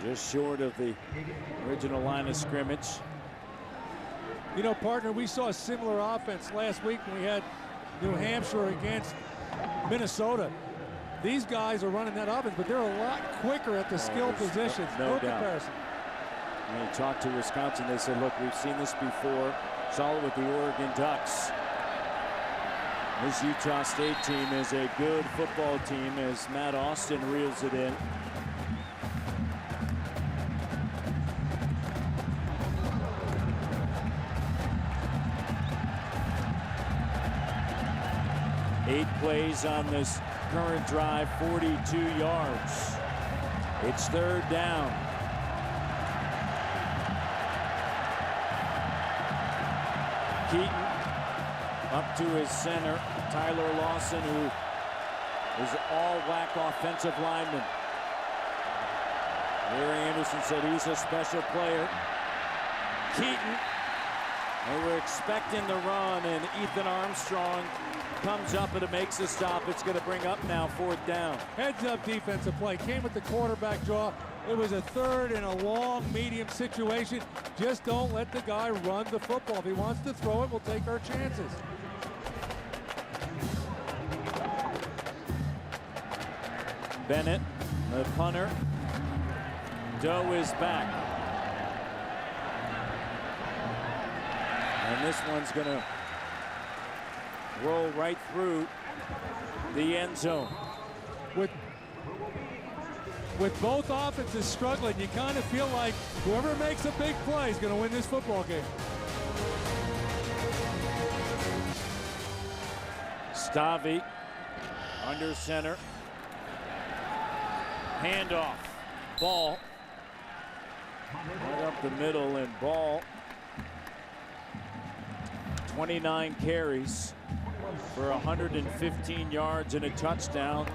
Just short of the original line of scrimmage. You know, partner, we saw a similar offense last week when we had New Hampshire against Minnesota. These guys are running that offense, but they're a lot quicker at the skill positions. No doubt. Comparison. When you talk to Wisconsin, they said, look, we've seen this before. Saw it with the Oregon Ducks. This Utah State team is a good football team as Matt Austin reels it in. Eight plays on this current drive, 42 yards. It's 3rd down. Keaton up to his center, Tyler Lawson, who is all whack offensive lineman. Larry Anderson said he's a special player. Keaton, they were expecting the run, and Ethan Armstrong comes up and it makes a stop. It's going to bring up now 4th down. Heads up defensive play. Came with the quarterback draw. It was a 3rd and a long medium situation. Just don't let the guy run the football. If he wants to throw it, we'll take our chances. Bennett, the punter. Doe is back. And this one's going to roll right through the end zone. With both offenses struggling, you kind of feel like whoever makes a big play is going to win this football game. Stavi under center. Handoff. Ball. Right up the middle, and Ball. 29 carries for 115 yards and a touchdown.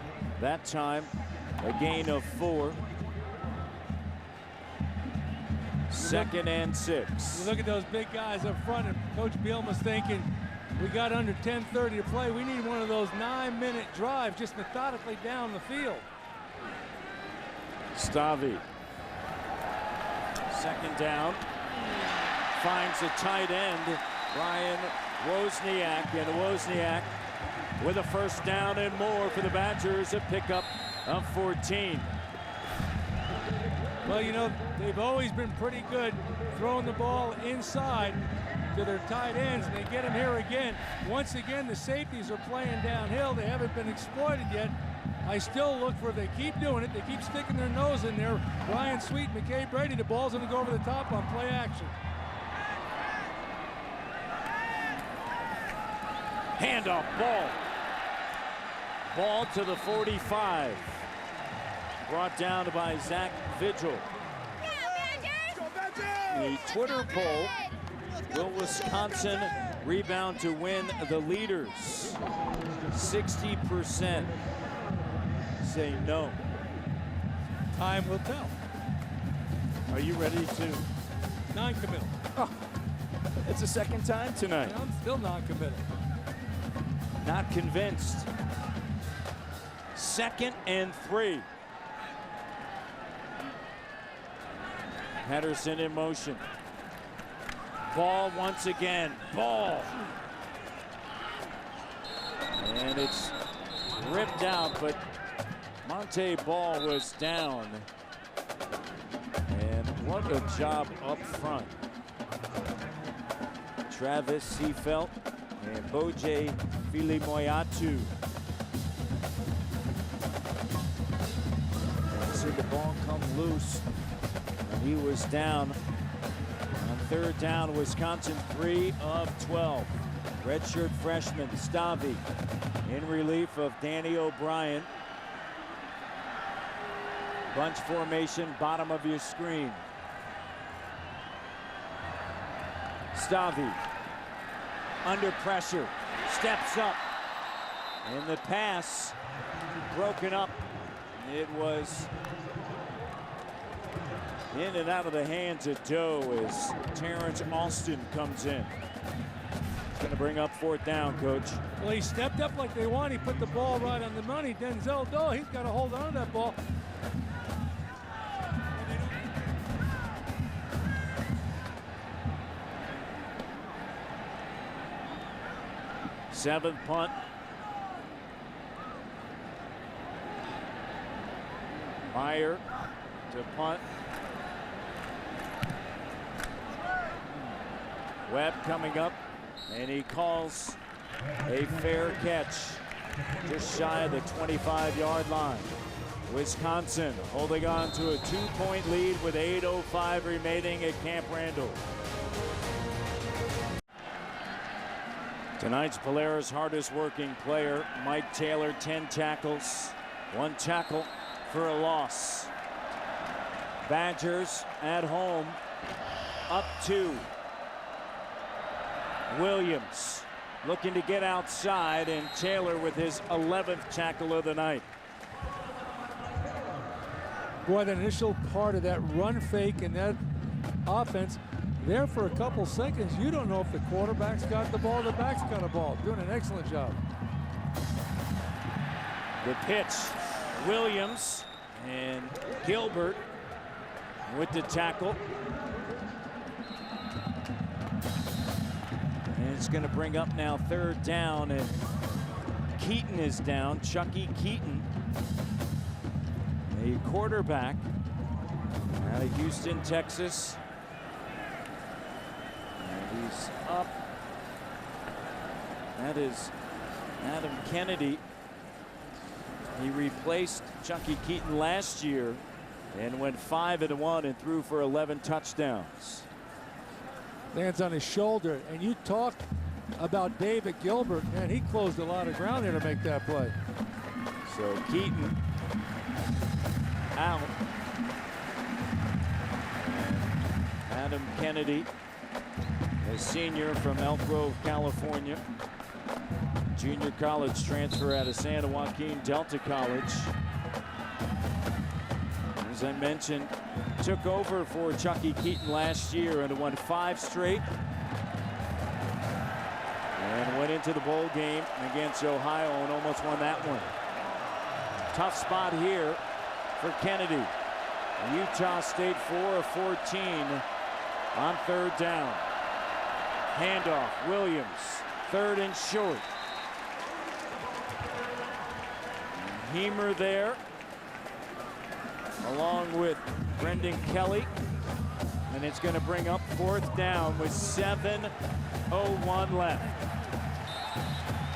That time, a gain of 4. 2nd and 6. You look at those big guys up front, and Coach Bielema's thinking, we got under 10:30 to play. We need one of those 9-minute drives just methodically down the field. Stavi. 2nd down. Finds a tight end, Ryan Wozniak, and Wozniak with a 1st down and more for the Badgers, a pickup of 14. Well, you know, they've always been pretty good throwing the ball inside to their tight ends, and they get them here again. Once again, the safeties are playing downhill. They haven't been exploited yet. I still look for, if they keep doing it, they keep sticking their nose in there. Ryan Sweet, McKay Brady, the ball's going to go over the top on play action. Handoff, Ball. Ball to the 45. Brought down by Zach Vigil. The Twitter poll, will Wisconsin rebound to win the leaders? 60% say no. Time will tell. Are you ready to? Non-committal. Oh, it's the 2nd time tonight. I'm still non-committal. Not convinced. 2nd and 3. Patterson in motion. Ball once again. Ball. And it's ripped out, but Monte Ball was down. And what a job up front. Travis Seafelt and Boje Filimoyatu. And see the ball come loose. And he was down. On 3rd down, Wisconsin 3 of 12. Redshirt freshman Stavi in relief of Danny O'Brien. Bunch formation, bottom of your screen. Stavi under pressure, steps up, and the pass broken up. It was in and out of the hands of Doe as Terrence Austin comes in. It's going to bring up 4th down, Coach. Well, he stepped up like they want. He put the ball right on the money. Denzel Doe, he's got to hold on to that ball. Seventh punt. Meyer to punt. Webb coming up, and he calls a fair catch just shy of the 25-yard line. Wisconsin holding on to a 2-point lead with 8:05 remaining at Camp Randall. Tonight's Polaris hardest working player, Mike Taylor, 10 tackles, 1 tackle for a loss. Badgers at home, up 2. Williams looking to get outside, and Taylor with his 11th tackle of the night. Boy, the initial part of that run fake and that offense, there for a couple seconds, you don't know if the quarterback's got the ball, the back's got a ball. Doing an excellent job. The pitch, Williams and Gilbert with the tackle. And it's going to bring up now 3rd down, and Keaton is down. Chucky Keaton, a quarterback out of Houston, Texas. And he's up. That is Adam Kennedy. He replaced Chucky Keaton last year and went 5-1 and threw for 11 touchdowns. Lands on his shoulder, and you talk about David Gilbert, man, he closed a lot of ground there to make that play. So Keaton out. And Adam Kennedy, a senior from Elk Grove, California. Junior college transfer out of San Joaquin Delta College. As I mentioned, took over for Chucky Keaton last year and won 5 straight. And went into the bowl game against Ohio and almost won that one. Tough spot here for Kennedy. Utah State 4 of 14 on 3rd down. Handoff, Williams, 3rd and short. Hemer there, along with Brendan Kelly. And it's going to bring up 4th down with 7:01 left.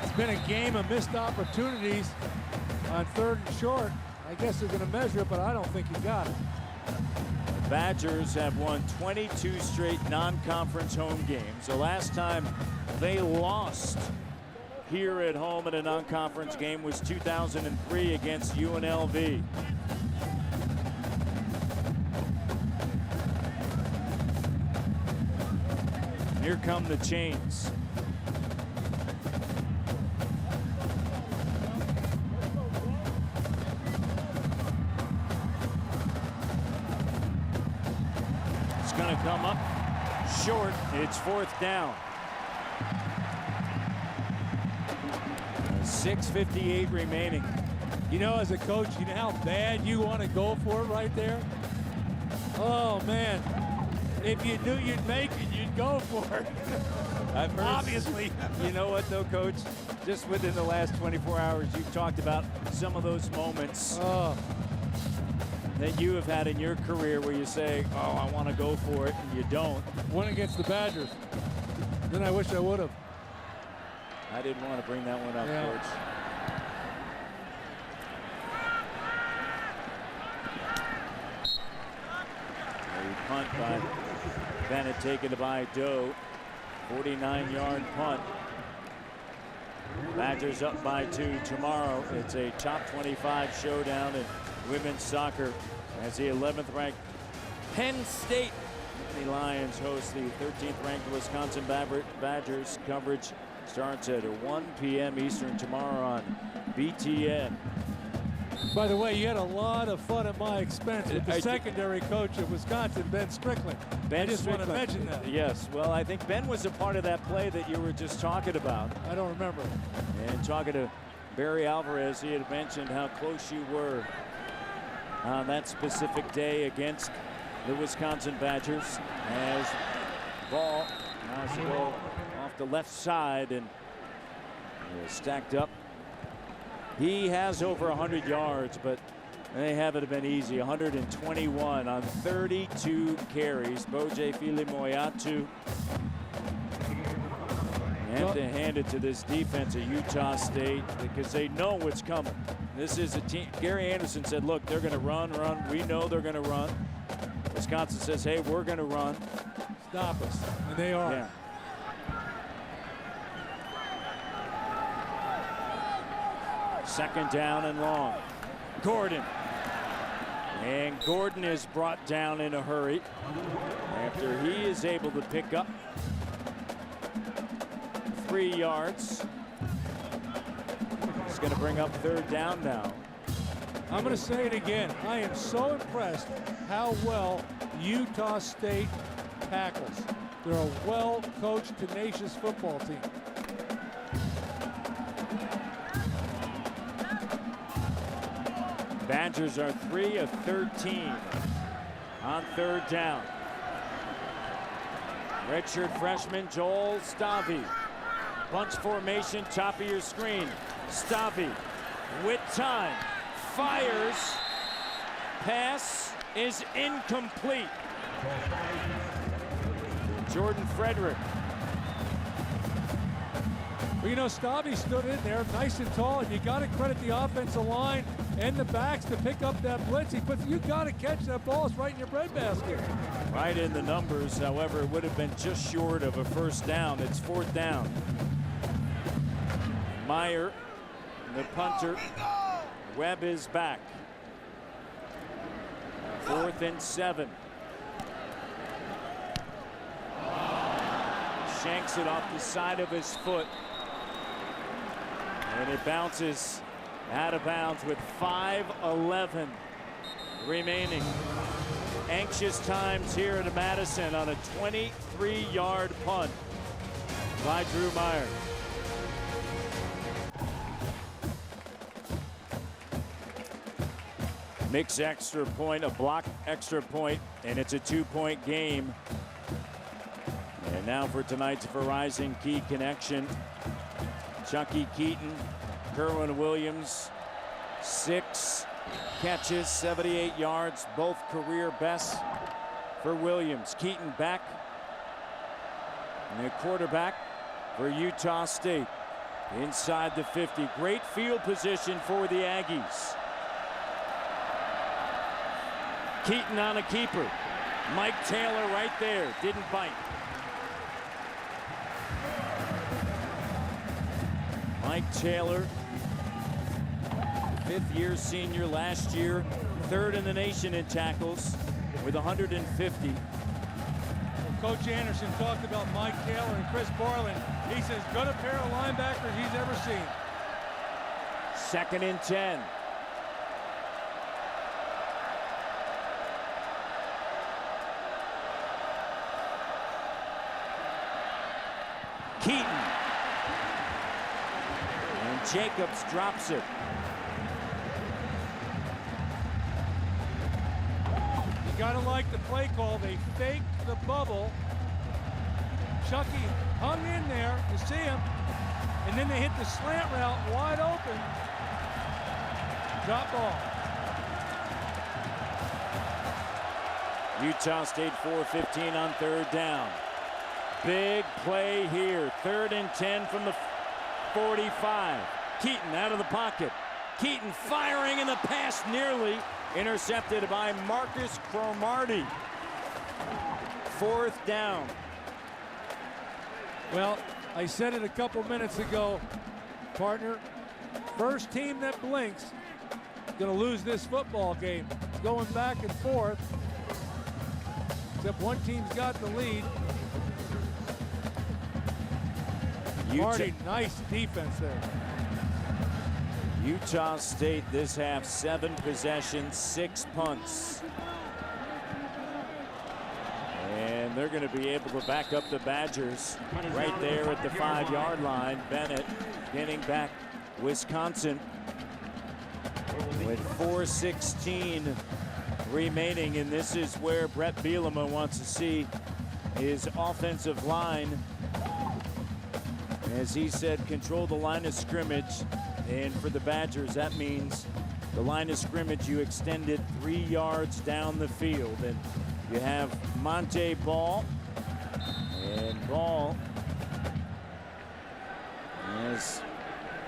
It's been a game of missed opportunities on 3rd and short. I guess they're going to measure it, but I don't think he got it. The Badgers have won 22 straight non-conference home games. The last time they lost here at home in a non-conference game was 2003 against UNLV. Here come the chains. It's going to come up short. It's 4th down. 6:58 remaining. You know, as a coach, you know how bad you want to go for it right there? Oh, man. If you knew you'd make it, you'd go for it. Obviously. You know what, though, Coach? Just within the last 24 hours, you've talked about some of those moments that you have had in your career where you say, oh, I want to go for it, and you don't. One against the Badgers. Then I wish I would have. I didn't want to bring that one up, Coach. A punt by Bennett, taken by Doe. 49-yard punt. Badgers up by 2. Tomorrow, it's a top 25 showdown in women's soccer as the 11th ranked Penn State The Lions host the 13th ranked Wisconsin Badgers. Coverage starts at 1 p.m. Eastern tomorrow on BTN. By the way, you had a lot of fun at my expense with the secondary coach of Wisconsin, Ben Strickland. I just want to mention that. Yes, well, I think Ben was a part of that play that you were just talking about. I don't remember. And talking to Barry Alvarez, he had mentioned how close you were on that specific day against the Wisconsin Badgers. As ball has to go off the left side and stacked up. He has over 100 yards, but they haven't been easy. 121 on 32 carries. Boje Fili-Moyatu. Have to hand it to this defense at Utah State because they know what's coming. This is a team. Gary Anderson said, look, they're going to run. We know they're going to run. Wisconsin says, hey, we're going to run. Stop us. And they are. Yeah. Second down and long. Gordon. And Gordon is brought down in a hurry after he is able to pick up 3 yards. It's going to bring up third down now. I'm going to say it again. I am so impressed how well Utah State tackles. They're a well-coached, tenacious football team. Badgers are 3 of 13 on third down. Redshirt freshman Joel Stavy. Bunch formation, top of your screen. Stavy with time. Fires. Pass is incomplete. Jordan Frederick. Well, you know, Stavy stood in there nice and tall, and you got to credit the offensive line and the backs to pick up that blitz. You got to catch that ball. It's right in your breadbasket. Right in the numbers. However, it would have been just short of a first down. It's fourth down. Meyer, the punter. Webb is back. 4th and 7. Shanks it off the side of his foot. And it bounces out of bounds with 5:11 remaining. Anxious times here at Madison on a 23-yard punt by Drew Meyer. Mix extra point, a block extra point, and it's a 2-point game. And now for tonight's Verizon Key Connection. Chucky Keaton, Kerwin Williams, 6 catches, 78 yards, both career bests for Williams. Keaton back, and the quarterback for Utah State inside the 50. Great field position for the Aggies. Keaton on a keeper. Mike Taylor right there, didn't bite. Mike Taylor, 5th-year senior last year, 3rd in the nation in tackles with 150. Well, Coach Anderson talked about Mike Taylor and Chris Borland. He says, good a pair of linebackers he's ever seen. 2nd and 10. Keaton. And Jacobs drops it. You gotta like the play call. They faked the bubble. Chucky hung in there, you see him, and then they hit the slant route wide open. Drop ball. Utah State 4:15 on third down. Big play here. 3rd and 10 from the 45. Keaton out of the pocket. Keaton firing, and the pass nearly intercepted by Marcus Cromartie. 4th down. Well, I said it a couple minutes ago, partner. First team that blinks is going to lose this football game. It's going back and forth. except one team's got the lead. Utah, Nice defense there. Utah State this half, 7 possessions, 6 punts. And they're going to be able to back up the Badgers right there at the 5-yard line. Bennett getting back Wisconsin with 4:16 remaining, and this is where Bret Bielema wants to see his offensive line. As he said, control the line of scrimmage, and for the Badgers that means the line of scrimmage you extended 3 yards down the field. And you have Monte Ball, and Ball has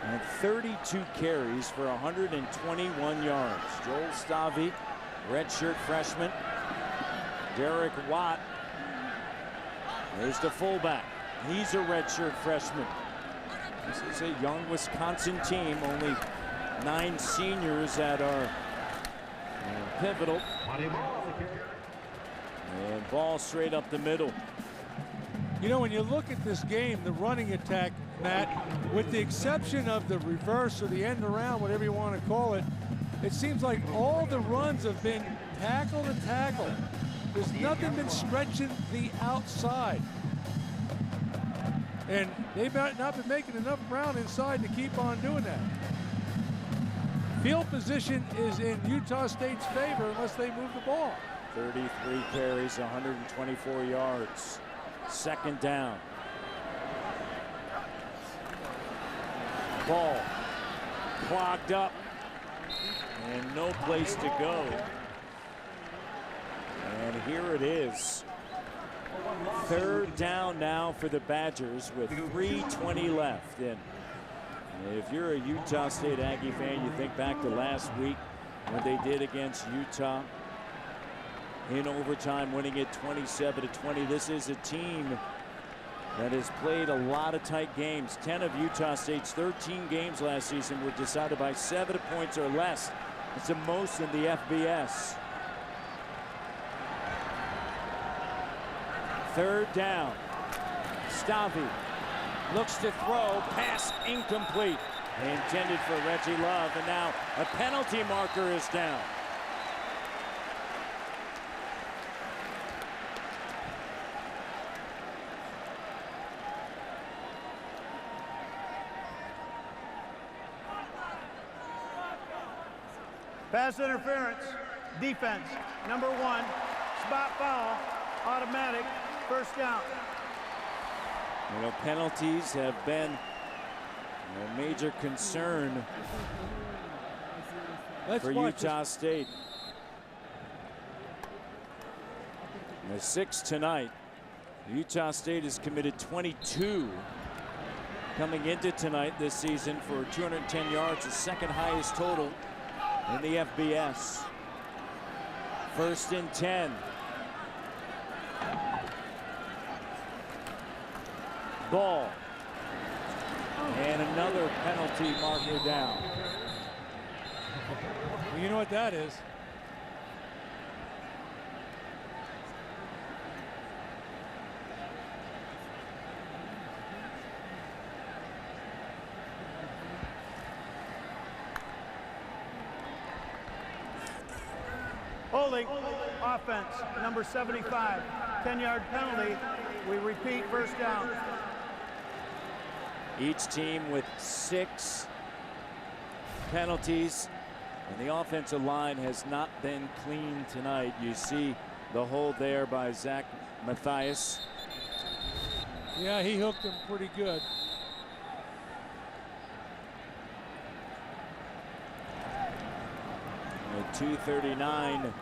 had 32 carries for 121 yards. Joel Stavy, redshirt freshman. Derek Watt is the fullback. He's a redshirt freshman. This is a young Wisconsin team, only 9 seniors that are pivotal. And Ball straight up the middle. You know, when you look at this game, the running attack, Matt, with the exception of the reverse or the end around, whatever you want to call it, it seems like all the runs have been tackle to tackle. There's nothing been stretching the outside. And they've not been making enough ground inside to keep on doing that. Field position is in Utah State's favor unless they move the ball. 33 carries, 124 yards. Second down. Ball clogged up and no place to go. And here it is. Third down now for the Badgers with 3:20 left. And if you're a Utah State Aggie fan, you think back to last week when they did against Utah in overtime, winning it 27-20. This is a team that has played a lot of tight games. 10 of Utah State's 13 games last season were decided by 7 points or less. It's the most in the FBS. Third down. Stavy looks to throw, pass incomplete. Intended for Reggie Love, and now a penalty marker is down. Pass interference, defense, number 1, spot foul, automatic, first down. You know, penalties have been a major concern for Utah State. And the 6 tonight. Utah State has committed 22 coming into tonight this season for 210 yards, the second highest total in the FBS. First and 10. Ball. And another penalty marker down. Well, you know what that is? Holding, offense, number 75, 10-yard penalty. We repeat, first down. Each team with 6 penalties, and the offensive line has not been clean tonight. You see the hold there by Zach Matthias. Yeah, he hooked him pretty good. With 2:39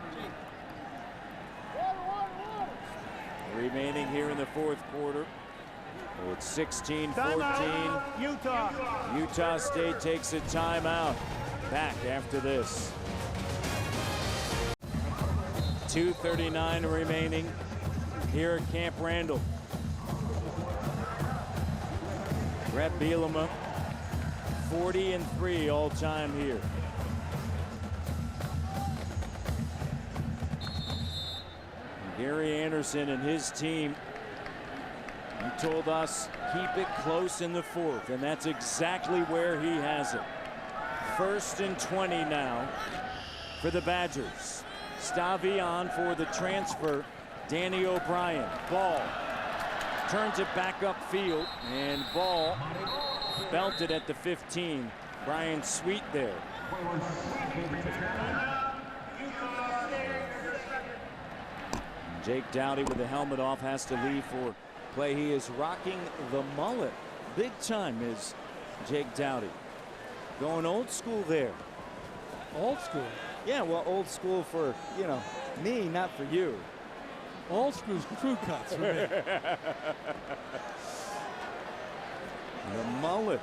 remaining here in the fourth quarter. It's 16-14. Utah. Utah State takes a timeout. Back after this. 2:39 remaining here at Camp Randall. Bret Bielema, 40-3 all time here. Gary Anderson and his team, he told us keep it close in the fourth, and that's exactly where he has it. 1st and 20 now for the Badgers. Stavi on for the transfer, Danny O'Brien. Ball turns it back upfield, and Ball belted at the 15. Brian Sweet there. Jake Dowdy with the helmet off has to leave for play. He is rocking the mullet big time, is Jake Dowdy. Going old school there. Old school? Yeah, well, old school for, you know, me, not for you. Old school's crew cuts for me. The mullet.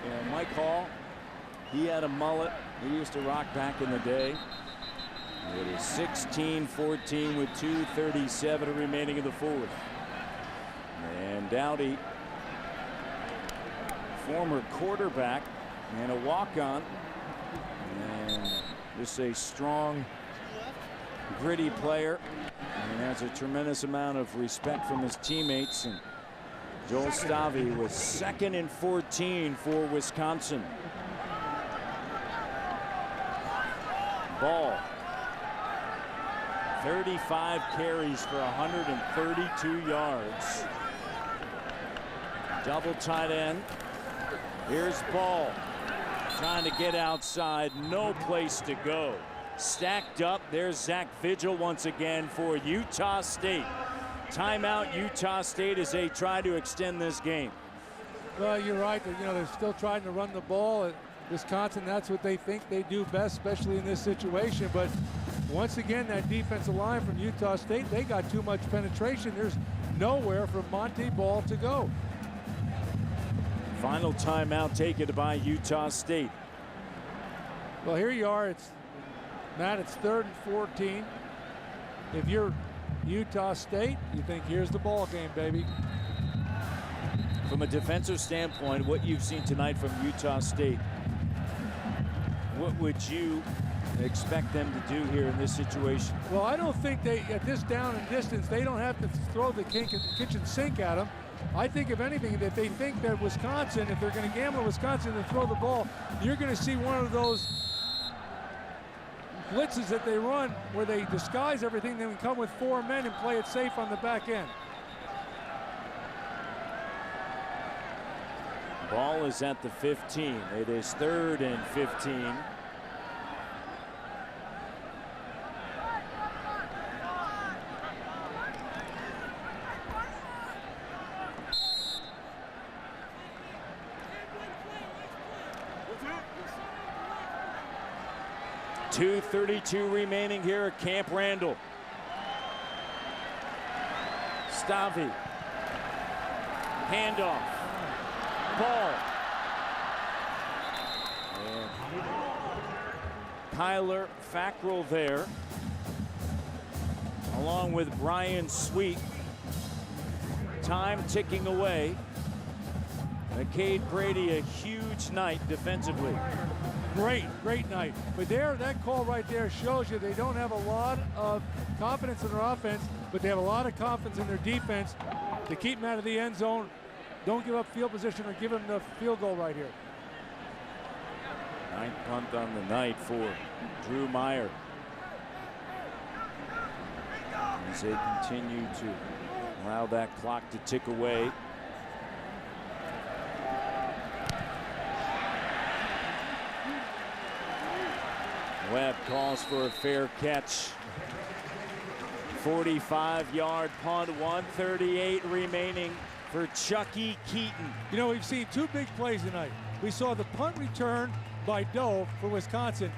Yeah, Mike Hall, he had a mullet he used to rock back in the day. It is 16-14 with 2:37 remaining in the fourth. And Dowdy, former quarterback and a walk-on, and just a strong, gritty player, and has a tremendous amount of respect from his teammates. And Joel Stavi was 2nd and 14 for Wisconsin. Ball, 35 carries for 132 yards. Double tight end. Here's Ball trying to get outside, no place to go. Stacked up. There's Zach Vigil once again for Utah State. Timeout, Utah State, as they try to extend this game. Well, you're right. You know, they're still trying to run the ball. At Wisconsin, that's what they think they do best, especially in this situation. But once again, that defensive line from Utah State, they got too much penetration. There's nowhere for Monte Ball to go. Final timeout taken by Utah State. Well, here you are. It's Matt, it's 3rd and 14. If you're Utah State, you think here's the ball game, baby. From a defensive standpoint, what you've seen tonight from Utah State, what would you expect them to do here in this situation? Well, I don't think they, at this down and distance, they don't have to throw the kitchen sink at them. I think, if anything, that they think that Wisconsin, if they're going to gamble Wisconsin and throw the ball, you're going to see one of those blitzes that they run where they disguise everything, then come with 4 men and play it safe on the back end. Ball is at the 15. It is 3rd and 15. .232 remaining here at Camp Randall. Stavi. Handoff. Ball. And Kyler Fackrell there, along with Brian Sweet. Time ticking away. McCade Brady, a huge night defensively. Great night. But there, that call right there shows you they don't have a lot of confidence in their offense, but they have a lot of confidence in their defense to keep them out of the end zone. Don't give up field position or give them the field goal right here. 9th punt on the night for Drew Meyer, as they continue to allow that clock to tick away. Webb calls for a fair catch. 45-yard punt, 1:38 remaining for Chucky Keaton. You know, we've seen 2 big plays tonight. We saw the punt return by Doe for Wisconsin,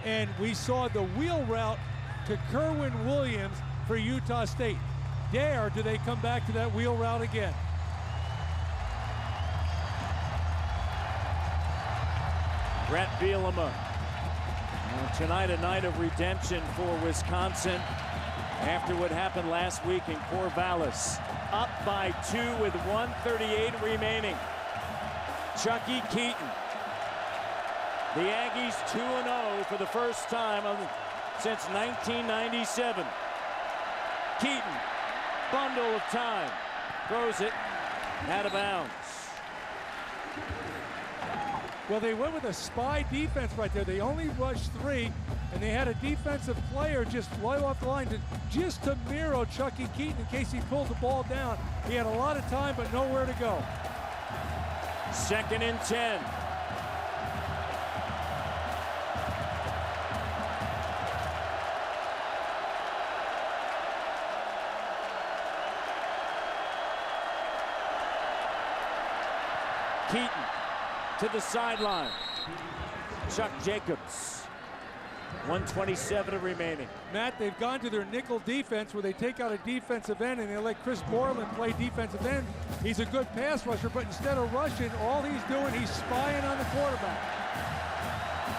and we saw the wheel route to Kerwin Williams for Utah State. Dare do they come back to that wheel route again? Brett Bielema. Tonight, a night of redemption for Wisconsin after what happened last week in Corvallis. Up by 2 with 1:38 remaining. Chucky Keaton. The Aggies 2-0 for the first time since 1997. Keaton, bundle of time, throws it out of bounds. Well, they went with a spy defense right there. They only rushed 3, and they had a defensive player just fly off the line just to mirror Chucky Keaton in case he pulled the ball down. He had a lot of time, but nowhere to go. 2nd and 10. Keaton to the sideline. Chuck Jacobs. 1:27 remaining. Matt, they've gone to their nickel defense where they take out a defensive end and they let Chris Borland play defensive end. He's a good pass rusher, but instead of rushing, all he's doing, he's spying on the quarterback.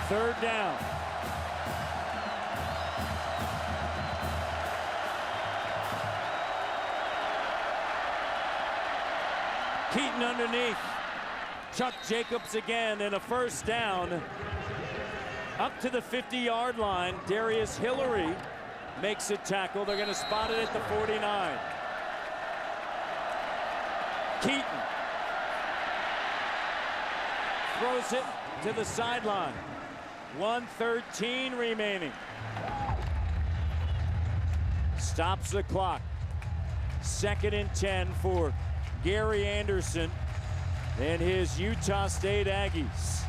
3rd down. Keaton underneath. Chuck Jacobs again, and a 1st down. Up to the 50-yard line. Darius Hillary makes a tackle. They're going to spot it at the 49. Keaton throws it to the sideline. 1:13 remaining. Stops the clock. 2nd and 10 for Gary Anderson and his Utah State Aggies.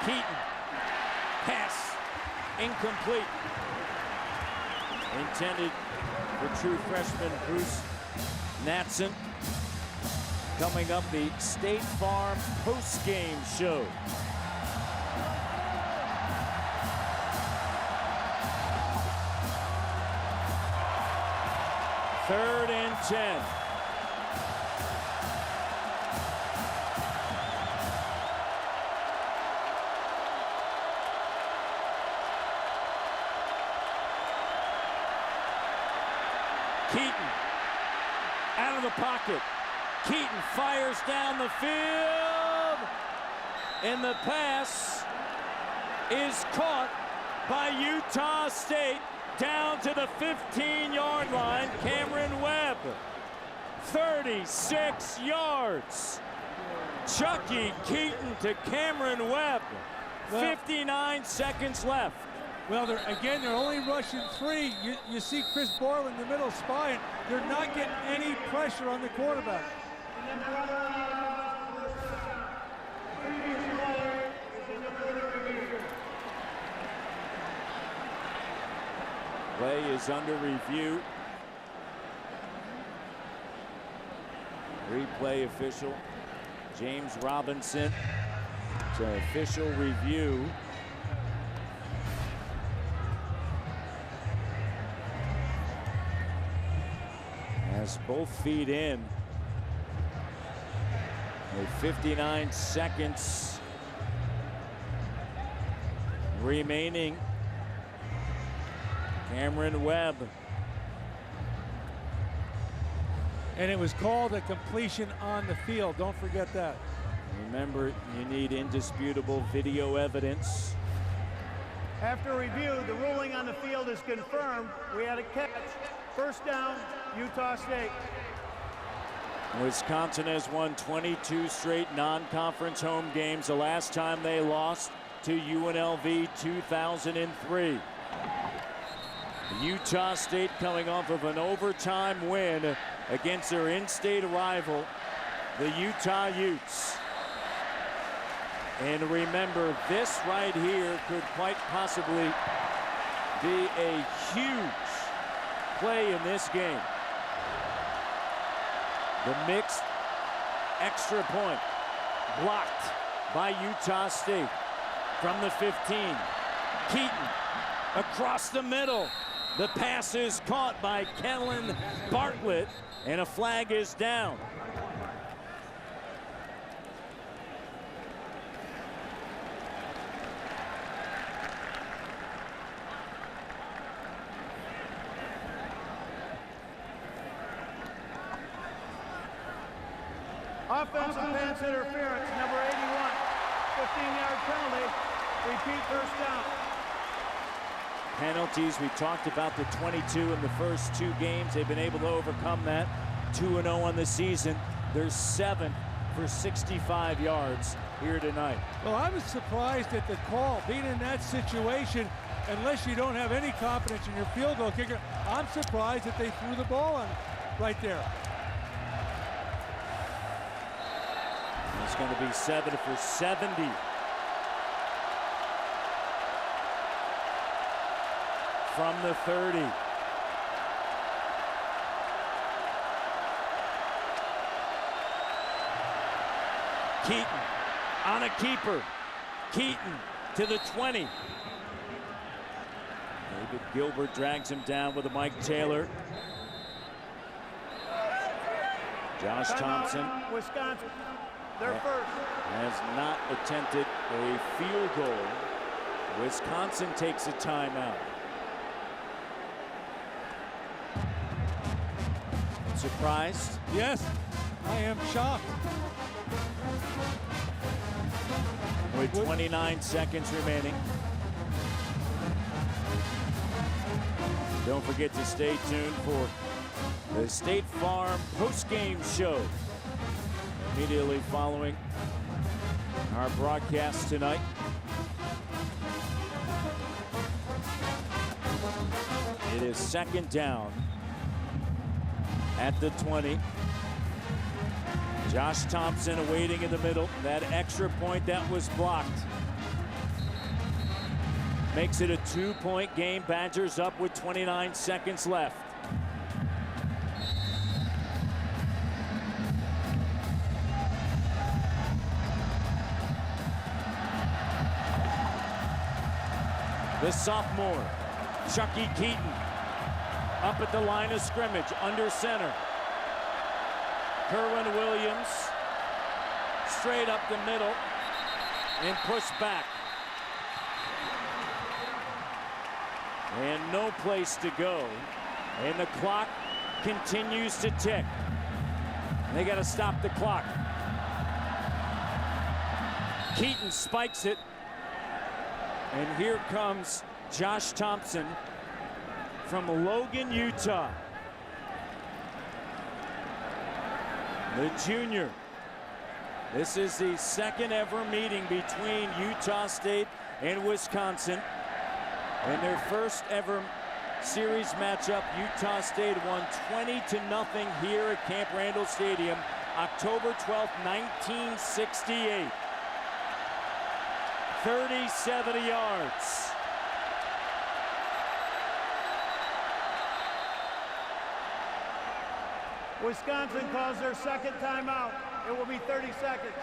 Keaton, pass, incomplete. Intended for true freshman Bruce Natson. Coming up, the State Farm post-game show. Third and 10. Keaton out of the pocket. Keaton fires down the field, and the pass is caught by Utah State down to the 15-yard line. Cameron Webb, 36 yards. Chucky Keaton to Cameron Webb, 59 seconds left. Well, they're only rushing 3. You see Chris Borland in the middle spying. They're not getting any pressure on the quarterback. Play is under review. Replay official James Robinson to official review. As both feet in. With 59 seconds remaining. Cameron Webb. And it was called a completion on the field. Don't forget that. Remember, you need indisputable video evidence. After review, the ruling on the field is confirmed. We had a catch. 1st down, Utah State. Wisconsin has won 22 straight non-conference home games. The last time they lost to UNLV, 2003. Utah State coming off of an overtime win against their in-state rival, the Utah Utes. And remember, this right here could quite possibly be a huge play in this game. The mixed extra point blocked by Utah State from the 15. Keaton across the middle. The pass is caught by Kellen Bartlett, and a flag is down. Offensive pass interference, number 81. 15-yard penalty. Repeat first down. Penalties, we talked about the 22 in the first 2 games. They've been able to overcome that. 2-0 on the season. They're 7 for 65 yards here tonight. Well, I was surprised at the call. Being in that situation, unless you don't have any confidence in your field goal kicker, I'm surprised that they threw the ball on right there. It's going to be 7 for 70. From the 30. Keaton on a keeper. Keaton to the 20. David Gilbert drags him down with a Mike Taylor. Josh Thompson. Wisconsin. They're first. Has not attempted a field goal. Wisconsin takes a timeout. Surprised? Yes, I am shocked. With 29 seconds remaining. Don't forget to stay tuned for the State Farm post-game show immediately following our broadcast tonight. It is second down at the 20. Josh Thompson awaiting in the middle. That extra point that was blocked makes it a 2-point game. Badgers up with 29 seconds left. The sophomore, Chucky Keaton, up at the line of scrimmage, under center. Kerwin Williams, straight up the middle, and pushed back. And no place to go. And the clock continues to tick. They got to stop the clock. Keaton spikes it. And here comes Josh Thompson from Logan, Utah. The junior. This is the second ever meeting between Utah State and Wisconsin. In their first ever series matchup, Utah State won 20-0 here at Camp Randall Stadium, October 12th, 1968. 30-70 yards. Wisconsin calls their second timeout. It will be 30 seconds.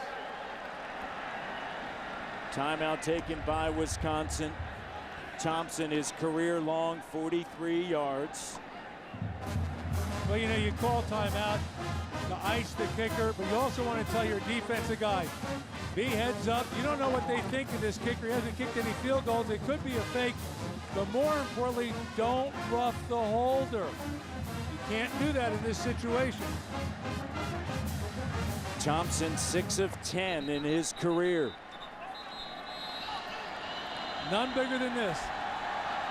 Timeout taken by Wisconsin. Thompson, his career long 43 yards. Well, you know, you call timeout to ice the kicker, but you also want to tell your defensive guy, be heads up. You don't know what they think of this kicker. He hasn't kicked any field goals. It could be a fake, but more importantly, don't rough the holder. You can't do that in this situation. Thompson 6 of 10 in his career. None bigger than this.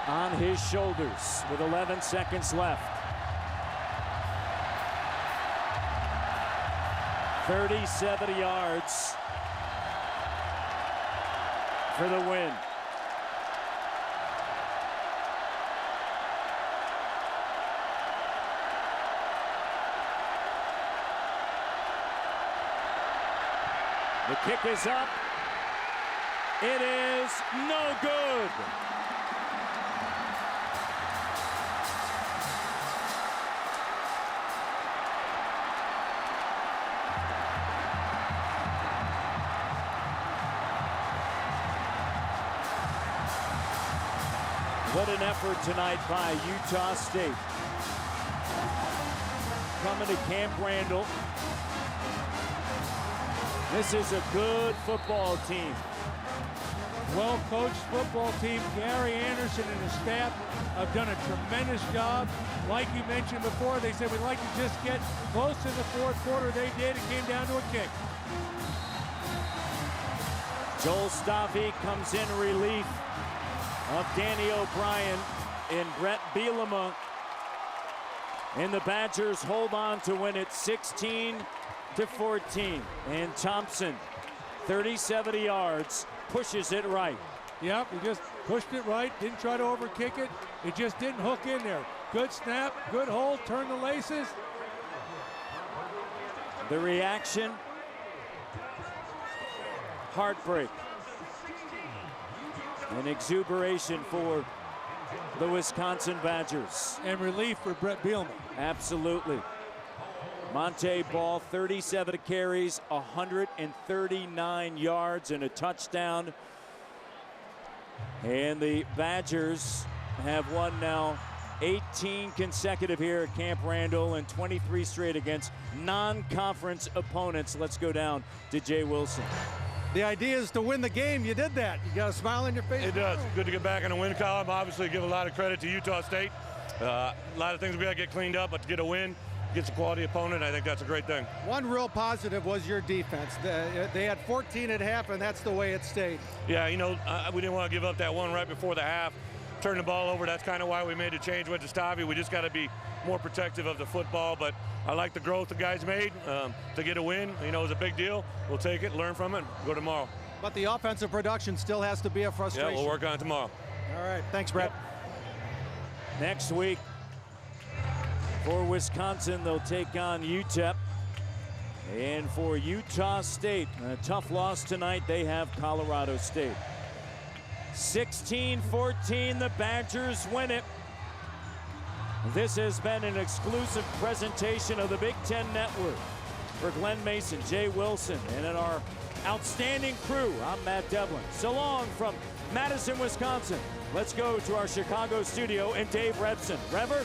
On his shoulders with 11 seconds left. 30-70 yards for the win. The kick is up. It is no good. What an effort tonight by Utah State. Coming to Camp Randall. This is a good football team. well-coached football team. Gary Anderson and his staff have done a tremendous job. Like you mentioned before, they said we'd like to just get close in the fourth quarter. They did. It came down to a kick. Joel Staffy comes in relief of Danny O'Brien and Brett Bielema. And the Badgers hold on to win it 16-14. And Thompson, 37 yards, pushes it right. Yep, he just pushed it right, didn't try to overkick it. It just didn't hook in there. Good snap, good hold, turn the laces. The reaction, heartbreak, and exuberation for the Wisconsin Badgers. And relief for Brett Bielema. Absolutely. Monte Ball, 37 carries, 139 yards, and a touchdown. And the Badgers have won now 18 consecutive here at Camp Randall and 23 straight against non-conference opponents. Let's go down to Jay Wilson. The idea is to win the game. You did that. You got a smile on your face. It does. Good to get back in the win column. Obviously, give a lot of credit to Utah State. A lot of things we got to get cleaned up, but to get a win against a quality opponent, I think that's a great thing. One real positive was your defense. They had 14 at half, and that's the way it stayed. Yeah, you know, we didn't want to give up that one right before the half. Turn the ball over. That's kind of why we made the change, went to Stavi. We just got to be more protective of the football, but I like the growth the guys made to get a win. You know, it was a big deal. We'll take it, learn from it, go tomorrow. But the offensive production still has to be a frustration. Yeah, we'll work on it tomorrow. All right, thanks, Brett. Next week for Wisconsin, they'll take on UTEP. And for Utah State, a tough loss tonight, they have Colorado State. 16-14, the Badgers win it. This has been an exclusive presentation of the Big Ten Network. For Glenn Mason, Jay Wilson, and in our outstanding crew, I'm Matt Devlin. So long from Madison, Wisconsin. Let's go to our Chicago studio and Dave Rebson. Rever,